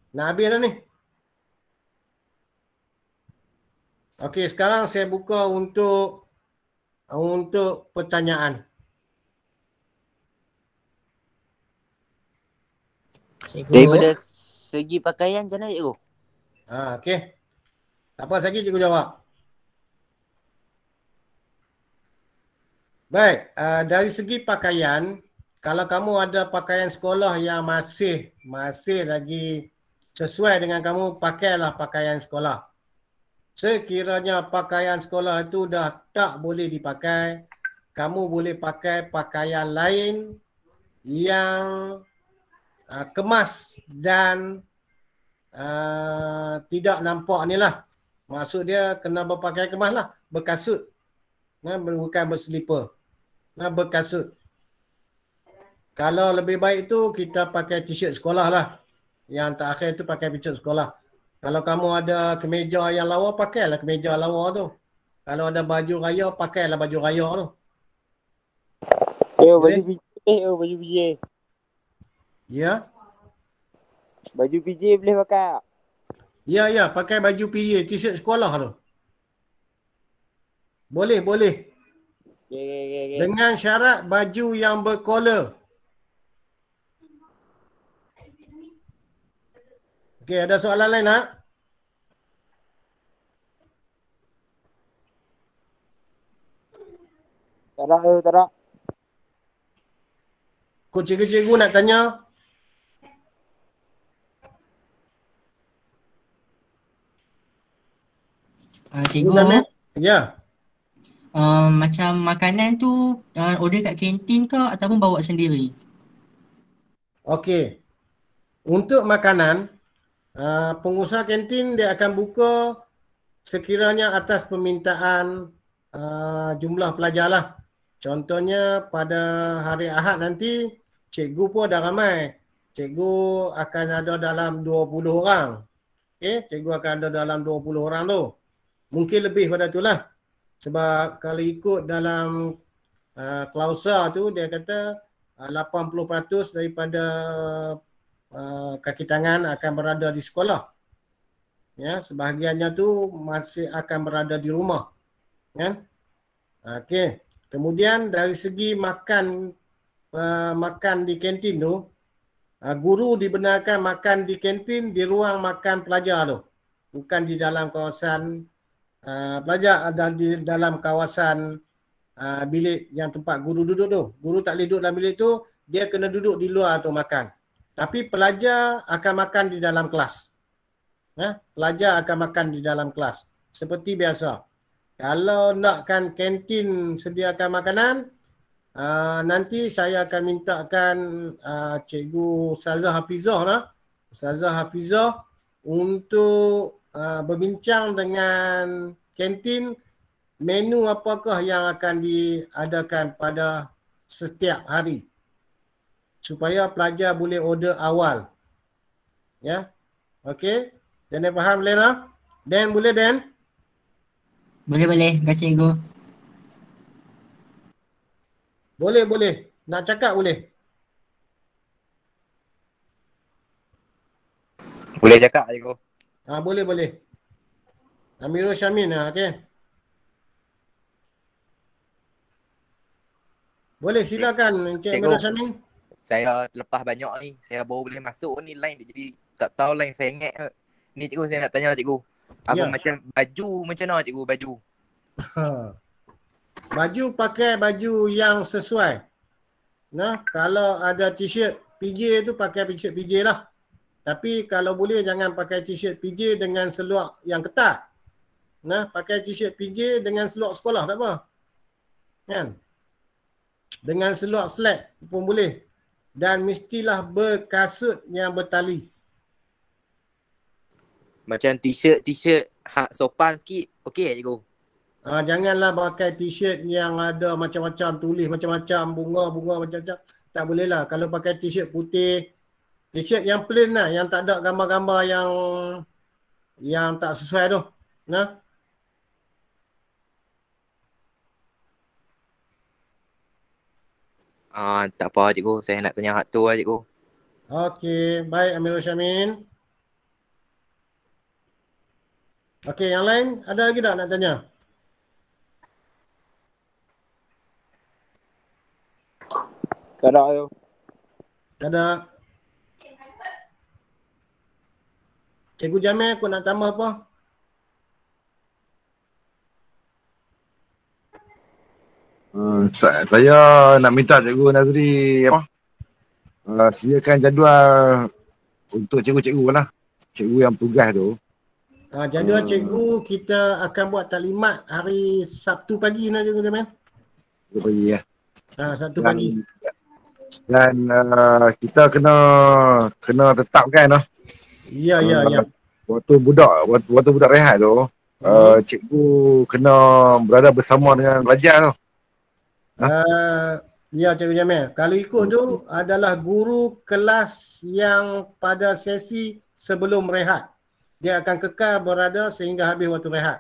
Speaker 2: Nak habis dah ni. Okey, sekarang saya buka untuk pertanyaan.
Speaker 4: Daripada segi pakaian macam mana cikgu?
Speaker 2: Okey. Tak apa, lagi cikgu jawab. Baik, dari segi pakaian, kalau kamu ada pakaian sekolah yang masih lagi sesuai dengan kamu, pakailah pakaian sekolah. Sekiranya pakaian sekolah itu dah tak boleh dipakai, kamu boleh pakai pakaian lain yang kemas dan tidak nampak ni lah. Maksud dia kena berpakaian kemas lah, berkasut. Bukan berselipar. Berkasut. Kalau lebih baik tu kita pakai t-shirt sekolah lah. Yang terakhir tu pakai t-shirt sekolah. Kalau kamu ada kemeja yang lawa, pakailah kemeja lawa tu. Kalau ada baju raya, pakailah baju raya tu.
Speaker 4: Baju PJ. Baju PJ.
Speaker 2: Ya.
Speaker 4: Baju PJ boleh pakai.
Speaker 2: Ya, pakai baju PJ, t-shirt sekolah tu. Boleh.
Speaker 4: Okay.
Speaker 2: Dengan syarat baju yang berkolor. Okey, ada soalan lain tak?
Speaker 4: Tak ada.
Speaker 2: Kau cikgu-cikgu nak tanya?
Speaker 5: Cikgu,
Speaker 2: Ya.
Speaker 5: macam makanan tu order kat kantin ke ataupun bawa sendiri?
Speaker 2: Okey. Untuk makanan, pengusaha kantin dia akan buka sekiranya atas permintaan jumlah pelajar lah. Contohnya pada hari Ahad nanti, cikgu pun dah ramai. Cikgu akan ada dalam 20 orang. Okey, cikgu akan ada dalam 20 orang tu. Mungkin lebih pada tu lah. Sebab kalau ikut dalam klausa tu, dia kata 80% daripada kaki tangan akan berada di sekolah. Ya, sebahagiannya tu masih akan berada di rumah. Ya. Okey. Kemudian dari segi makan di kantin tu, guru dibenarkan makan di kantin di ruang makan pelajar tu. Bukan di dalam kawasan pelajar dan di dalam kawasan bilik yang tempat guru duduk tu. Guru tak boleh duduk dalam bilik tu, dia kena duduk di luar tu makan. Tapi pelajar akan makan di dalam kelas. Pelajar akan makan di dalam kelas. Seperti biasa. Kalau nakkan kantin sediakan makanan, nanti saya akan mintakan Cikgu Ustazah Hafizah lah. Ustazah Hafizah untuk berbincang dengan kantin menu apakah yang akan diadakan pada setiap hari. Supaya pelajar boleh order awal. Ya. Okey. Dan faham Lena? Dan boleh Dan?
Speaker 5: Boleh. Terima kasih cikgu.
Speaker 2: Boleh. Nak cakap boleh?
Speaker 6: Boleh cakap cikgu.
Speaker 2: Boleh. Amirul Syamin, okey. Boleh, silakan Encik Amirul Syamin.
Speaker 6: Saya terlepas banyak ni. Saya baru boleh masuk ni line jadi tak tahu line saya ingat. Ni cikgu saya nak tanya cikgu. Apa macam baju macam mana cikgu baju?
Speaker 2: Baju pakai baju yang sesuai. Nah, kalau ada t-shirt PJ tu pakai t-shirt PJ lah. Tapi kalau boleh jangan pakai t-shirt PJ dengan seluar yang ketat. Nah, pakai t-shirt PJ dengan seluar sekolah tak apa. Kan? Dengan seluar slack pun boleh. Dan mestilah berkasut yang bertali.
Speaker 6: Macam t-shirt hak sopan sikit. Okey cikgu.
Speaker 2: Janganlah pakai t-shirt yang ada macam-macam tulis macam-macam, bunga-bunga macam-macam. Tak boleh lah. Kalau pakai t-shirt putih, t-shirt yang plain lah, yang tak ada gambar-gambar yang tak sesuai tu. Nah.
Speaker 6: Tak apa cikgu. Saya nak tanya hak tu lah cikgu.
Speaker 2: Okey, baik Amirul Syamin. Okey, yang lain ada lagi tak nak tanya?
Speaker 7: Tak ada tu.
Speaker 2: Tak ada. Cikgu Jamil, aku nak tambah apa?
Speaker 8: Saya nak minta Cikgu Nazri sediakan jadual untuk cikgu-cikgu lah. Cikgu yang tugas tu.
Speaker 2: Jadual cikgu kita akan buat taklimat hari Sabtu pagi nak Cikgu Jamil.
Speaker 8: Sabtu pagi ya.
Speaker 2: Sabtu pagi.
Speaker 8: Dan kita kena tetapkan lah.
Speaker 2: Ya.
Speaker 8: Waktu budak rehat tu, cikgu kena berada bersama dengan pelajar tu.
Speaker 2: Ya Cikgu Jamil. Kalau ikut tu adalah guru kelas yang pada sesi sebelum rehat. Dia akan kekal berada sehingga habis waktu rehat.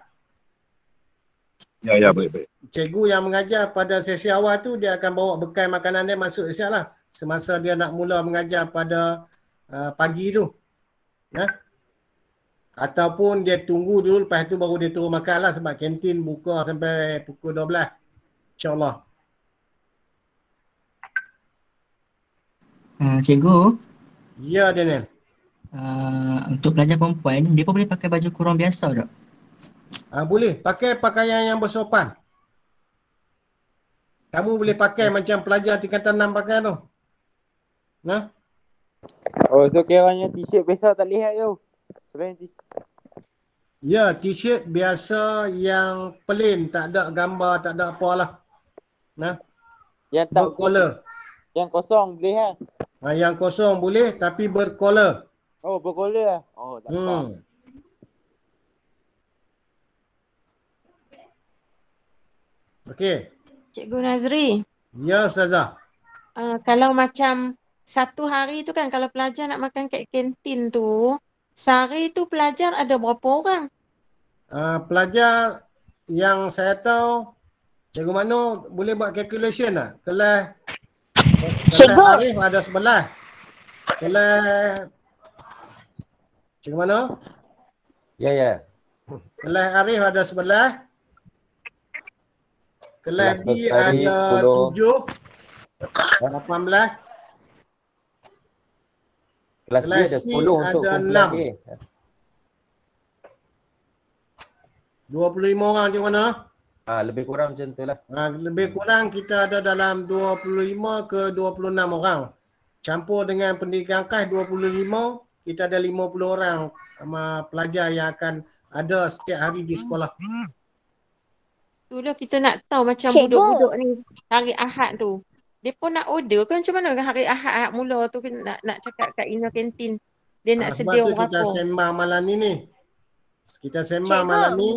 Speaker 8: Ya, baik.
Speaker 2: Cikgu yang mengajar pada sesi awal tu dia akan bawa bekal makanan dia masuk siap lah. Semasa dia nak mula mengajar pada pagi tu. Ataupun dia tunggu dulu lepas tu baru dia turun makan lah sebab kantin buka sampai pukul 12. InsyaAllah.
Speaker 5: Cikgu.
Speaker 2: Ya Daniel.
Speaker 5: Untuk pelajar perempuan, dia pun boleh pakai baju kurung biasa tak?
Speaker 2: Boleh. Pakai pakaian yang bersopan. Kamu boleh pakai macam pelajar tingkatan 6 pakai tu.
Speaker 7: Oh, so kiranya t-shirt biasa tak lihat tu. Selain t-shirt.
Speaker 2: Ya, t-shirt biasa yang plain, tak ada gambar, tak ada apalah.
Speaker 7: Yang tak
Speaker 2: bercollar.
Speaker 7: Yang kosong boleh kan?
Speaker 2: Yang kosong boleh tapi bercollar.
Speaker 7: Oh, bercollar. Oh, tak apa.
Speaker 2: Okey.
Speaker 9: Cikgu Nazri.
Speaker 2: Ya, Ustazah.
Speaker 9: Kalau macam satu hari tu kan, kalau pelajar nak makan kat kantin tu, sehari tu pelajar ada berapa orang?
Speaker 2: Pelajar yang saya tahu, Cikgu Mano boleh buat calculation tak? Kelas Arif ada 11. Kelas Cikgu Mano?
Speaker 3: Ya.
Speaker 2: Kelas Arif ada 11. Kelas B ada 7, 18.
Speaker 3: Kelas B ada 10 untuk kumpulan A.
Speaker 2: 25 orang macam mana?
Speaker 3: Lebih kurang macam tu lah.
Speaker 2: Lebih kurang kita ada dalam 25 ke 26 orang. Campur dengan pendidikan khas 25, kita ada 50 orang pelajar yang akan ada setiap hari di sekolah.
Speaker 9: Itulah kita nak tahu macam budak-budak ni hari Ahad tu. Dia pun nak order kan macam mana hari Ahad mula tu nak cakap kat Ina kantin. Dia nak sedia berapa.
Speaker 2: Sebab tu kita sembang malam ni. Kita sembang malam ni.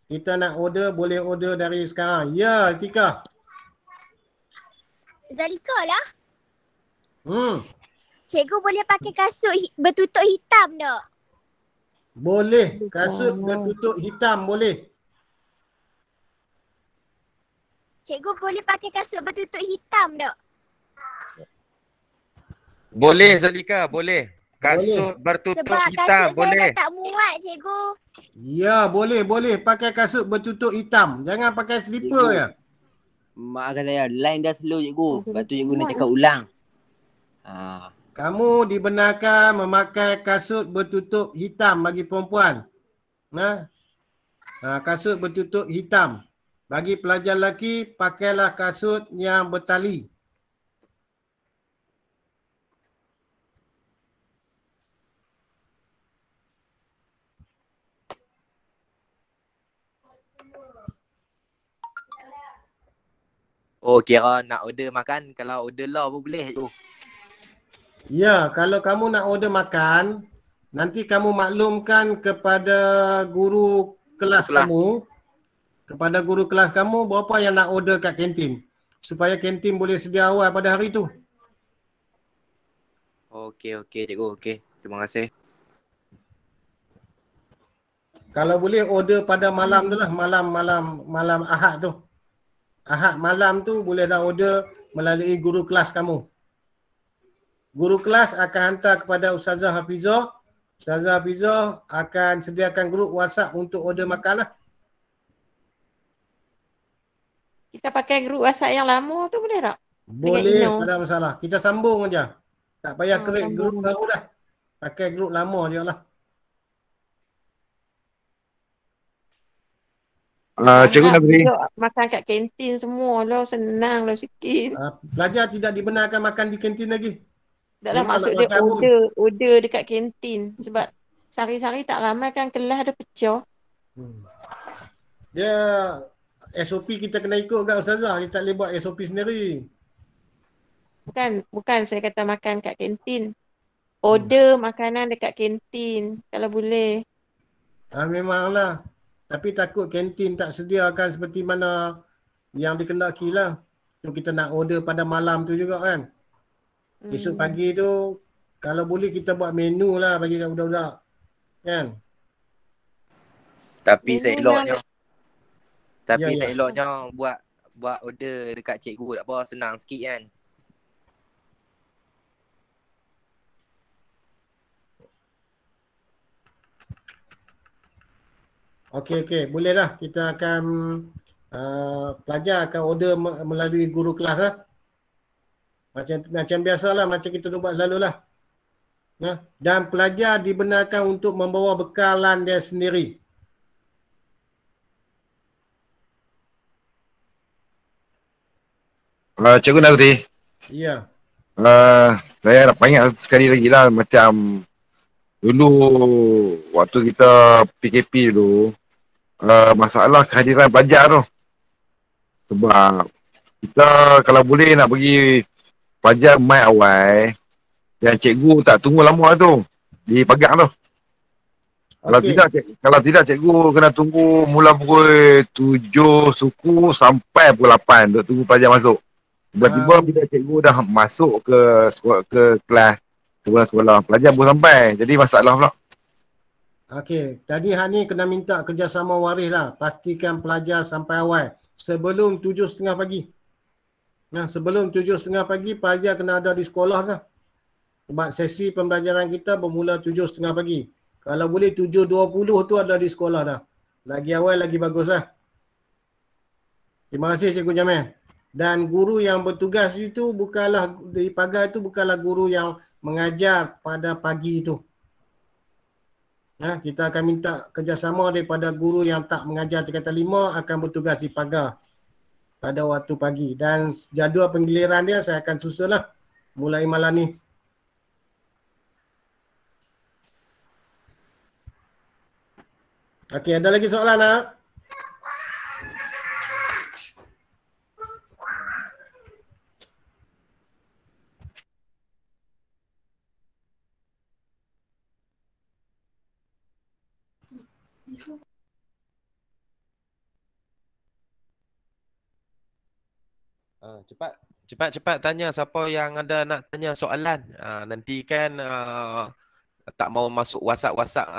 Speaker 2: Kita nak order, boleh order dari sekarang. Ya, Tika.
Speaker 10: Zalika lah.
Speaker 11: Cikgu boleh pakai kasut bertutup hitam tak?
Speaker 2: Boleh. Kasut bertutup hitam boleh.
Speaker 11: Cikgu boleh pakai kasut bertutup hitam tak?
Speaker 6: Boleh Zalika, boleh. Kasut bertutup hitam boleh.
Speaker 11: Sebab kasut saya tak muat cikgu.
Speaker 2: Ya, boleh. Pakai kasut bertutup hitam. Jangan pakai slipper je.
Speaker 4: Maafkan saya, line dah slow cikgu. Lepas tu cikgu nak cakap ulang.
Speaker 2: Kamu dibenarkan memakai kasut bertutup hitam bagi perempuan. Kasut bertutup hitam. Bagi pelajar lelaki, pakailah kasut yang bertali.
Speaker 6: Oh, kira nak order makan, kalau order lah pun boleh cikgu.
Speaker 2: Ya, kalau kamu nak order makan, nanti kamu maklumkan kepada guru kelas kamu, berapa yang nak order kat kantin. Supaya kantin boleh sedia awal pada hari tu.
Speaker 6: Okey cikgu, okey. Terima kasih.
Speaker 2: Kalau boleh order pada malam tu lah, malam Ahad tu. Ahad malam tu boleh dah order melalui guru kelas kamu. Guru kelas akan hantar kepada Ustazah Hafizah. Ustazah Hafizah akan sediakan grup WhatsApp untuk order makan lah.
Speaker 9: Kita pakai grup WhatsApp yang lama tu boleh tak?
Speaker 2: Boleh, tak ada masalah. Kita sambung aja. Tak payah create grup baru dah. Pakai grup lama je lah.
Speaker 8: Cikgu Nazri.
Speaker 9: Makan kat kantin semua lah, senang lah sikit.
Speaker 2: Pelajar tidak dibenarkan makan di kantin lagi.
Speaker 9: Taklah maksud dia order dekat kantin. Sebab sehari-hari tak ramai kan, kelas ada pecah.
Speaker 2: Dia SOP kita kena ikut kat Ustazah. Kita tak boleh buat SOP sendiri.
Speaker 9: Bukan saya kata makan kat kantin. Order makanan dekat kantin kalau boleh.
Speaker 2: Memanglah. Tapi takut kantin tak sediakan seperti mana yang dikendaki lah. So, kita nak order pada malam tu juga kan. Esok pagi tu kalau boleh kita buat menu lah bagi kat budak-budak. Kan?
Speaker 6: Tapi eloknya buat order dekat cikgu tak apa, senang sikit kan.
Speaker 2: Okey. Bolehlah. Kita akan pelajar akan order melalui guru kelas lah. Macam biasalah, macam kita buat selalu lah. Dan pelajar dibenarkan untuk membawa bekalan dia sendiri.
Speaker 8: Cikgu Nazri.
Speaker 2: Ya.
Speaker 8: Saya nak ingat sekali lagi lah, macam dulu waktu kita PKP dulu, masalah kehadiran pelajar tu. Sebab kita kalau boleh nak pergi pelajar mai awal, dan cikgu tak tunggu lama tu di pagar tu. Kalau tidak cikgu kena tunggu mula pukul 7 suku sampai pukul 8 untuk tunggu pelajar masuk. Tiba-tiba bila cikgu dah masuk ke kelas, sekolah, pelajar pun sampai. Jadi masalah pula.
Speaker 2: Okey, tadi hak ni kena minta kerjasama waris lah. Pastikan pelajar sampai awal sebelum 7.30 pagi. Sebelum 7.30 pagi pelajar kena ada di sekolah lah. Sebab sesi pembelajaran kita bermula 7.30 pagi. Kalau boleh 7.20 tu ada di sekolah dah. Lagi awal lagi bagus lah. Terima kasih Cikgu Jamil. Dan guru yang bertugas itu bukanlah di pagar itu bukanlah guru yang mengajar pada pagi itu. Kita akan minta kerjasama daripada guru yang tak mengajar tingkatan 5 akan bertugas di pagar pada waktu pagi. Dan jadual penggiliran dia saya akan susun lah mulai malam ni. Okey, ada lagi soalan tak?
Speaker 3: Cepat tanya siapa yang ada nak tanya soalan. Nanti kan tak mau masuk WhatsApp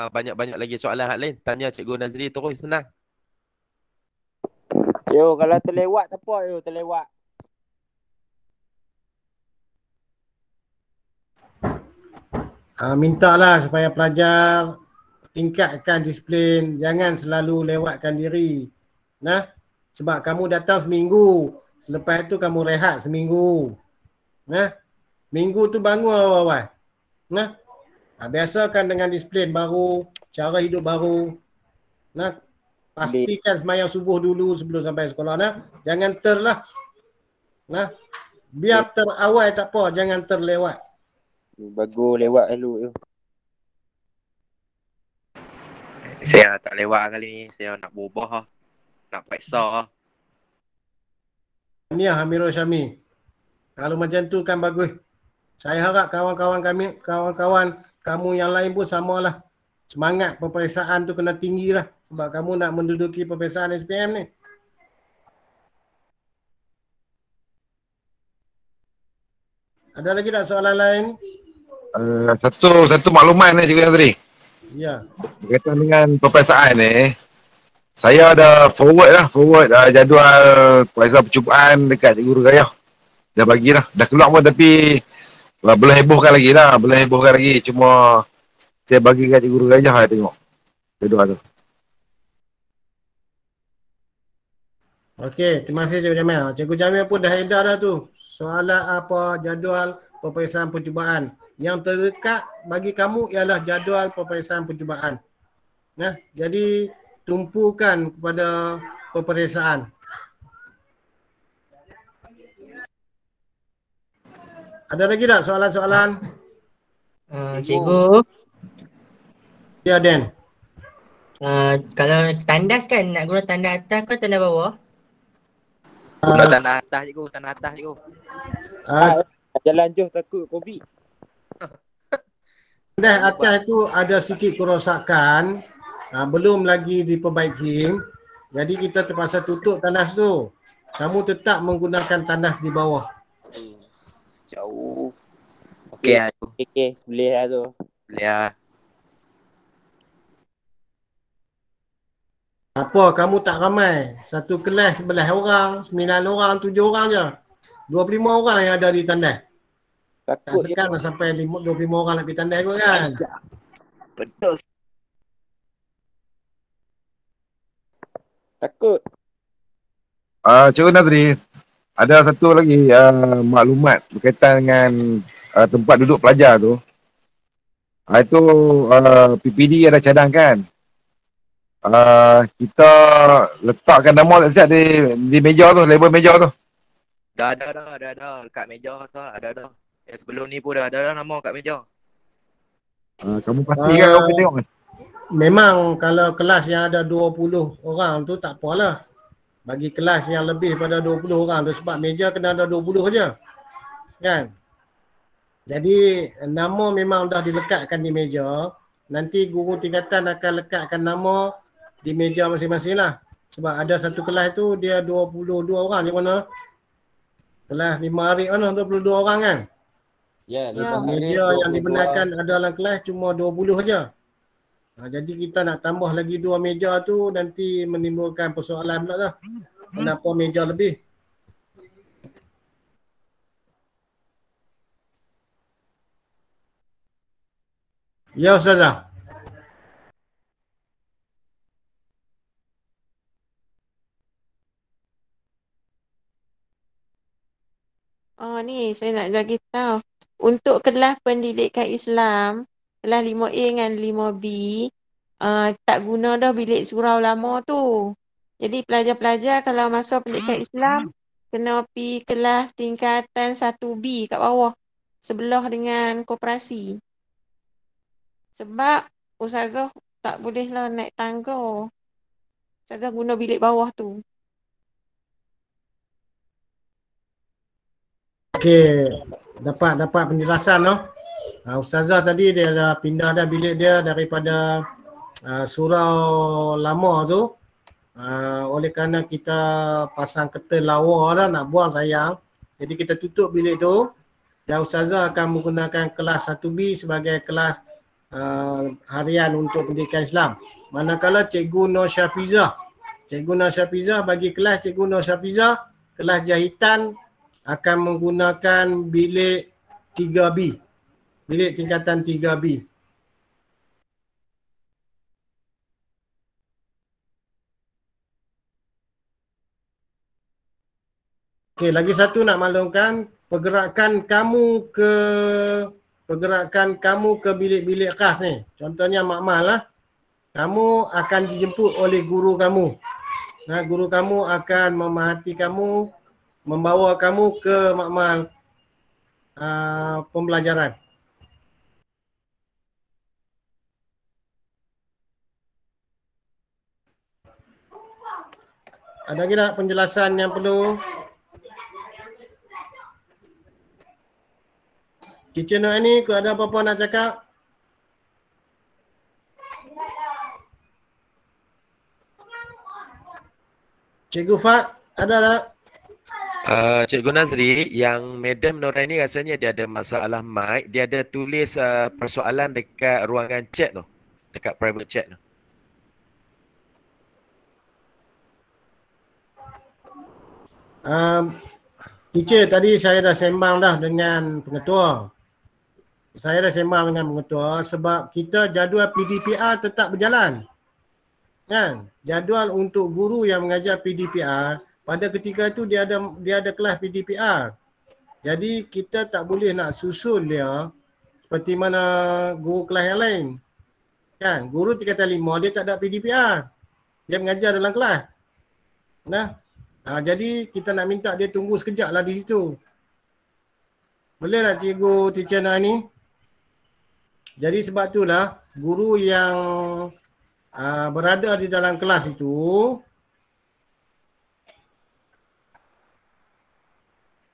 Speaker 3: banyak-banyak lagi soalan hak lain. Tanya Cikgu Nazri terus, senang.
Speaker 7: Yo, kalau terlewat tak apa, terlewat.
Speaker 2: Mintalah supaya pelajar tingkatkan disiplin, jangan selalu lewatkan diri. Sebab kamu datang seminggu, selepas itu kamu rehat seminggu. Minggu tu bangun awal-awal. Biasakan dengan disiplin baru, cara hidup baru. Pastikan sembahyang subuh dulu sebelum sampai sekolah. Jangan terlah. Biar terawal tak apa, jangan terlewat.
Speaker 7: Bagus lewat dulu.
Speaker 6: Saya tak lewat kali ni. Saya nak berubah. Nak paksa.
Speaker 2: Tahniah Amirul Syami. Kalau macam tu kan bagus. Saya harap kawan-kawan kamu yang lain pun samalah. Semangat peperiksaan tu kena tinggi lah. Sebab kamu nak menduduki peperiksaan SPM ni. Ada lagi tak soalan lain?
Speaker 8: Satu makluman ni juga tadi.
Speaker 2: Ya.
Speaker 8: Berkaitan dengan peperiksaan ni, saya ada forward jadual peperiksaan percubaan dekat Cikgu Rugayah. Dah bagilah, dah keluar pun tapi belum hebohkan lagi. Cuma saya bagi kat Cikgu Rugayah lah tengok jadual tu.
Speaker 2: Okey, terima kasih Cikgu Jamil. Cikgu Jamil pun dah edar dah tu. Soalan apa jadual peperiksaan percubaan. Yang terdekat bagi kamu ialah jadual peperiksaan percubaan. Nah, jadi tumpukan kepada peperiksaan. Ada lagi tak soalan-soalan?
Speaker 5: Cikgu.
Speaker 2: Ya, Dan.
Speaker 5: Kalau tandas kan, nak guna tanda atas ke tanda bawah?
Speaker 6: Guna tanah atas cikgu, tanah atas cikgu.
Speaker 7: Jalan jauh takut COVID.
Speaker 2: Tandas atas tu ada sikit kerosakan, belum lagi diperbaiki. Jadi kita terpaksa tutup tandas tu. Kamu tetap menggunakan tandas di bawah.
Speaker 6: Jauh. Okey,
Speaker 7: boleh lah tu.
Speaker 6: Boleh lah.
Speaker 2: Apa kamu tak ramai? Satu kelas 11 orang, 9 orang, 7 orang je. 25 orang yang ada di tandas.
Speaker 7: Takut
Speaker 2: tak sekan sampai 25 orang nak pergi tandas kot kan.
Speaker 6: Betul.
Speaker 7: Takut.
Speaker 8: Cikgu Nazri, ada satu lagi maklumat berkaitan dengan tempat duduk pelajar tu. Itu PPD ada cadangkan. Kita letakkan nama tak siap di meja tu, label meja tu.
Speaker 6: Dah. Kat meja sah, ada. Sebelum ni pun dah ada nama kat meja.
Speaker 8: Kamu pasti kan kamu tengok kan?
Speaker 2: Memang kalau kelas yang ada 20 orang tu tak apalah. Bagi kelas yang lebih pada 20 orang tu sebab meja kena ada 20 je. Kan? Jadi nama memang dah dilekatkan di meja. Nanti guru tingkatan akan lekatkan nama di meja masing-masing lah. Sebab ada satu kelas tu dia 22 orang di mana? Kelas 5 hari mana 22 orang kan?
Speaker 7: Ya,
Speaker 2: meja yang dibenarkan ada dalam kelas cuma 20 saja. Jadi kita nak tambah lagi 2 meja tu nanti menimbulkan persoalan pula dah. Kenapa meja lebih? Ya Ustazah.
Speaker 9: Ni saya nak bagi tahu. Untuk kelas pendidikan Islam, kelas 5A dengan 5B, tak guna dah bilik surau lama tu. Jadi pelajar-pelajar kalau masuk pendidikan Islam, kena pergi kelas tingkatan 1B kat bawah. Sebelah dengan koperasi. Sebab Ustazah tak bolehlah naik tangga. Ustazah guna bilik bawah tu.
Speaker 2: Okey, dapat penjelasan noh. Ustazah tadi dia dah pindah dah bilik dia daripada surau lama tu. Oleh kerana kita pasang ketel lawa dah nak buang sayang. Jadi kita tutup bilik tu. Dan Ustazah akan menggunakan kelas 1B sebagai kelas harian untuk pendidikan Islam. Manakala Cikgu Nur Syafizah bagi kelas Cikgu Nur Syafizah, kelas jahitan akan menggunakan bilik 3B. Bilik tingkatan 3B. Okey, lagi satu nak maklumkan pergerakan kamu ke bilik-bilik khas ni. Contohnya makmal lah. Kamu akan dijemput oleh guru kamu. Guru kamu akan memerhati kamu, membawa kamu ke makmal pembelajaran. Ada lagi tak penjelasan yang perlu? Teacher Nur ni, kau ada apa-apa nak cakap? Cikgu Fat, ada tak?
Speaker 10: Cikgu Nazri, yang Madam Noraini rasanya dia ada masalah mic. Dia ada tulis persoalan dekat ruangan chat tu. Dekat private chat tu.
Speaker 2: Teacher, tadi saya dah sembang dah dengan pengetua. Sebab kita jadual PDPR tetap berjalan. Kan? Jadual untuk guru yang mengajar PDPR, pada ketika itu dia ada kelas PDPR. Jadi kita tak boleh nak susun dia seperti mana guru kelas yang lain. Kan? Guru tingkatan 5 dia tak ada PDPR. Dia mengajar dalam kelas. Jadi kita nak minta dia tunggu sekejap lah di situ. Boleh tak cikgu teacher Nah ni? Jadi sebab itulah guru yang berada di dalam kelas itu,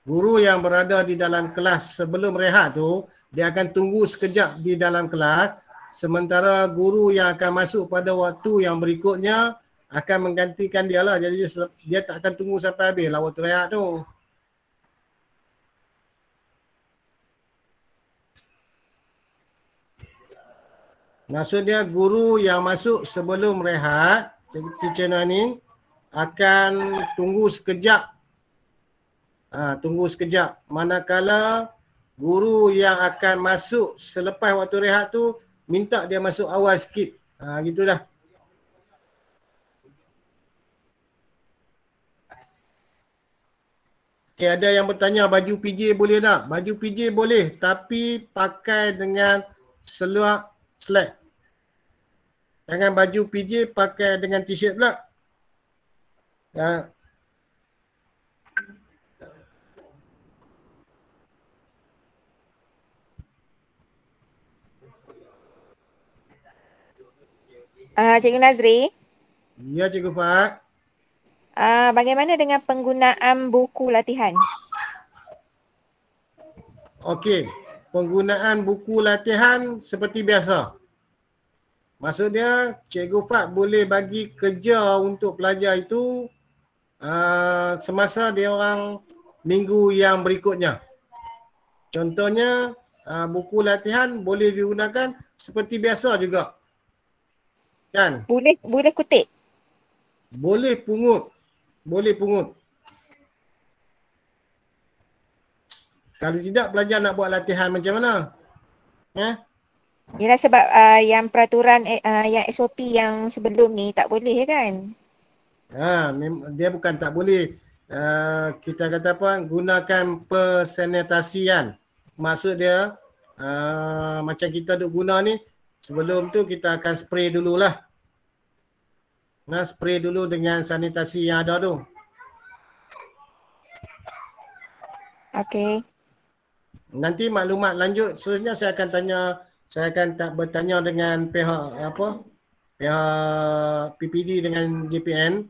Speaker 2: guru yang berada di dalam kelas sebelum rehat tu, dia akan tunggu sekejap di dalam kelas, sementara guru yang akan masuk pada waktu yang berikutnya akan menggantikan dia lah. Jadi dia tak akan tunggu sampai habis lah waktu rehat tu. Maksudnya guru yang masuk sebelum rehat, teacher ni akan tunggu sekejap. Tunggu sekejap. Manakala guru yang akan masuk selepas waktu rehat tu minta dia masuk awal sikit. Gitu dah. Okay, ada yang bertanya baju PJ boleh tak? Baju PJ boleh tapi pakai dengan seluar slack. Jangan baju PJ pakai dengan t-shirt pula.
Speaker 12: Cikgu Nazri.
Speaker 2: Ya, Cikgu Fat.
Speaker 12: Bagaimana dengan penggunaan buku latihan?
Speaker 2: Okey, penggunaan buku latihan seperti biasa. Maksudnya Cikgu Fat boleh bagi kerja untuk pelajar itu semasa dia orang minggu yang berikutnya. Contohnya buku latihan boleh digunakan seperti biasa juga. Kan?
Speaker 12: Boleh kutip?
Speaker 2: Boleh pungut. Boleh pungut. Kalau tidak, pelajar nak buat latihan macam mana?
Speaker 12: Yalah sebab yang peraturan yang SOP yang sebelum ni tak boleh kan?
Speaker 2: Dia bukan tak boleh. Kita kata apa? Gunakan persanitasian. Maksud dia macam kita duk guna ni, sebelum tu kita akan spray dululah. Spray dulu dengan sanitasi yang ada tu.
Speaker 12: Okey.
Speaker 2: Nanti maklumat lanjut seterusnya saya akan bertanya dengan pihak pihak PPD dengan JPN.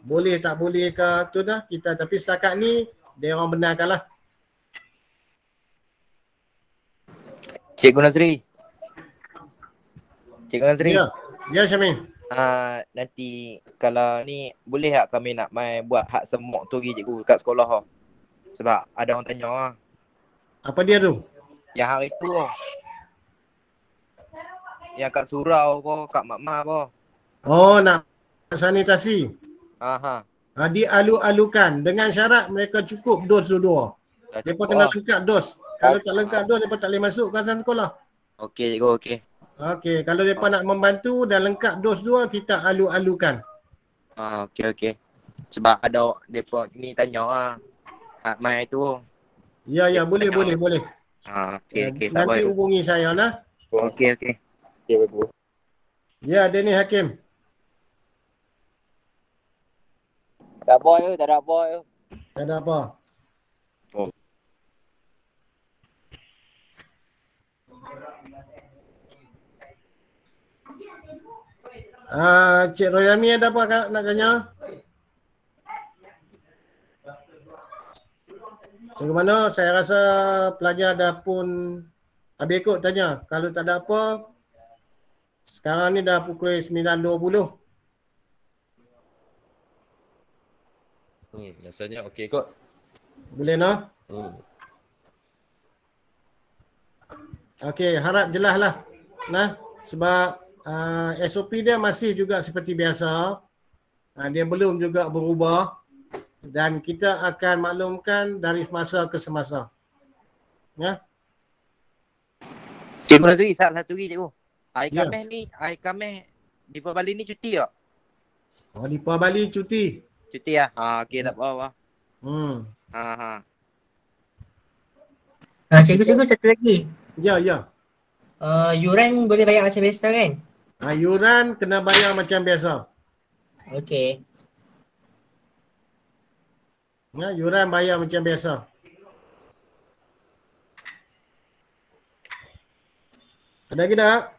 Speaker 2: Boleh tak boleh ke tu dah kita, tapi setakat ni dia orang benarkanlah.
Speaker 6: Cikgu Nazri.
Speaker 2: Ya Syamil.
Speaker 6: Nanti kalau ni boleh tak kami nak main buat hak semok tu lagi cikgu kat sekolah sebab ada orang tanya
Speaker 2: Apa dia tu?
Speaker 6: Yang hari tu yang kat surau kat mak-mak
Speaker 2: nak sanitasi. Dialu-alukan dengan syarat mereka cukup dos dua. Mereka kena lengkap dos. Kalau tak lengkap dos mereka tak boleh masuk kawasan sekolah.
Speaker 6: Okey cikgu, okey.
Speaker 2: Okey, kalau mereka nak membantu dan lengkap dos 2, kita alu-alukan.
Speaker 6: Okey. Sebab ada mereka ni tanya mai tu.
Speaker 2: Ya, boleh.
Speaker 6: Okey.
Speaker 2: Nanti hubungi saya lah.
Speaker 6: Okey. Okey, bagus.
Speaker 2: Ya, Denny Hakim.
Speaker 7: Tak ada apa.
Speaker 2: Tak ada apa. Cik Royami ada apa nak tanya? Cikgu Mano, saya rasa pelajar dah pun habis ikut tanya. Kalau tak ada apa, sekarang ni dah pukul 9.20.
Speaker 3: Rasanya okey kot.
Speaker 2: Boleh no? Okey, harap jelas lah. Nah, sebab SOP dia masih juga seperti biasa. Dia belum juga berubah. Dan kita akan maklumkan dari masa ke semasa. Ya?
Speaker 6: Cikgu Nazri, salah satu lagi cikgu. Hari
Speaker 2: Ya.
Speaker 6: Khamis ni, hari Khamis di Pulau Bali ni cuti tak?
Speaker 2: Oh, di Pulau Bali cuti.
Speaker 6: Cuti lah. Okey tak apa-apa.
Speaker 5: Cikgu satu lagi.
Speaker 2: Ya, ya.
Speaker 5: Yuran boleh bayar macam biasa kan?
Speaker 2: Yuran kena bayar macam biasa.
Speaker 5: Okey.
Speaker 2: Ya, yuran bayar macam biasa. Ada lagi tak?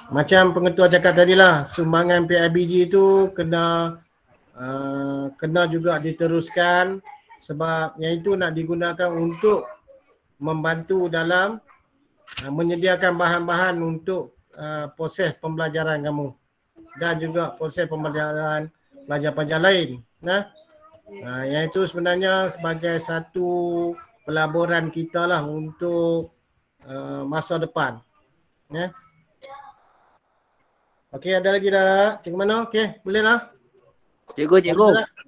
Speaker 2: Macam pengetua cakap tadilah, sumbangan PIBG itu kena juga diteruskan sebab yang itu nak digunakan untuk membantu dalam menyediakan bahan-bahan untuk proses pembelajaran kamu dan juga proses pembelajaran pelajar-pelajar lain. Yang itu sebenarnya sebagai satu pelaburan kita lah untuk masa depan. Ya. Okey, ada lagi tak? Cikgu Mano? Okey, boleh lah.
Speaker 4: Cikgu.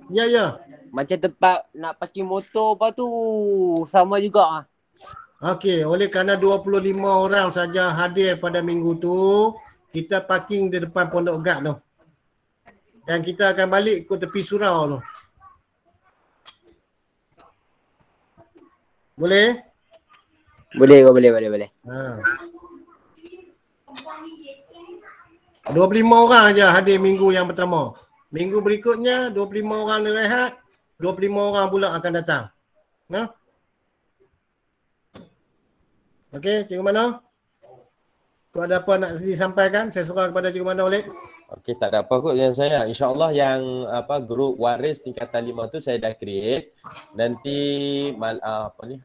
Speaker 2: Ya, ya.
Speaker 4: Macam tempat nak parking motor apa tu sama juga ah.
Speaker 2: Okey, oleh kerana 25 orang saja hadir pada minggu tu, kita parking di depan Pondok Gad tu. Dan kita akan balik ke tepi surau tu. Boleh?
Speaker 4: Boleh.
Speaker 2: 25 orang aja hadir minggu yang pertama. Minggu berikutnya 25 orang rehat, 25 orang pula akan datang. Okey, Cikgu Mano? Kau ada apa nak disampaikan? Saya serah kepada Cikgu Mano balik.
Speaker 3: Okey, tak ada apa kot yang saya. InsyaAllah yang grup waris tingkatan 5 tu saya dah create. Nanti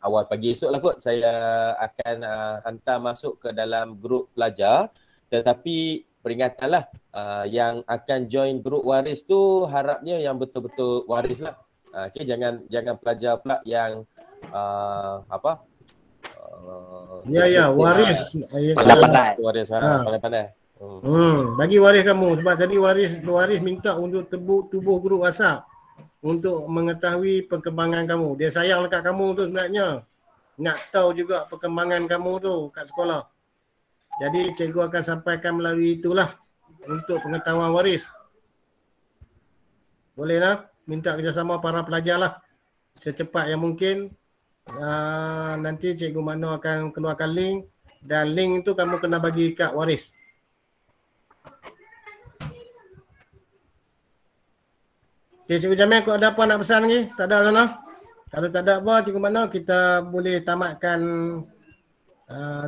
Speaker 3: awal pagi esok lah kot saya akan hantar masuk ke dalam grup pelajar. Tetapi peringatanlah yang akan join grup waris tu harapnya yang betul-betul waris lah. Okey, jangan pelajar pula yang
Speaker 2: waris.
Speaker 3: Pandai-pandai.
Speaker 2: Bagi waris kamu sebab tadi waris minta untuk tubuh grup WhatsApp untuk mengetahui perkembangan kamu. Dia sayang dekat kamu tu sebenarnya. Nak tahu juga perkembangan kamu tu kat sekolah. Jadi cikgu akan sampaikan melalui itulah untuk pengetahuan waris. Bolehlah minta kerjasama para pelajar lah secepat yang mungkin. Nanti Cikgu Mano akan keluarkan link dan link itu kamu kena bagi kat waris. Okay, Cikgu Jamil, kau ada apa nak pesan lagi? Tak ada lah. Kalau tak ada apa, Cikgu Mano, kita boleh tamatkan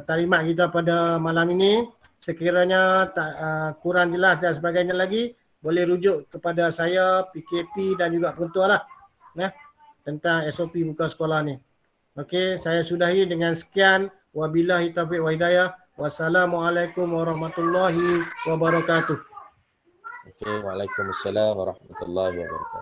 Speaker 2: talimat kita pada malam ini. Sekiranya tak kurang jelas dan sebagainya lagi, boleh rujuk kepada saya, PKP dan juga pentua lah tentang SOP buka sekolah ni. Okey, saya sudahi dengan sekian. Wabillahi taufiq wa hidayah. Wassalamualaikum warahmatullahi wabarakatuh.
Speaker 3: Okey, waalaikumsalam warahmatullahi wabarakatuh.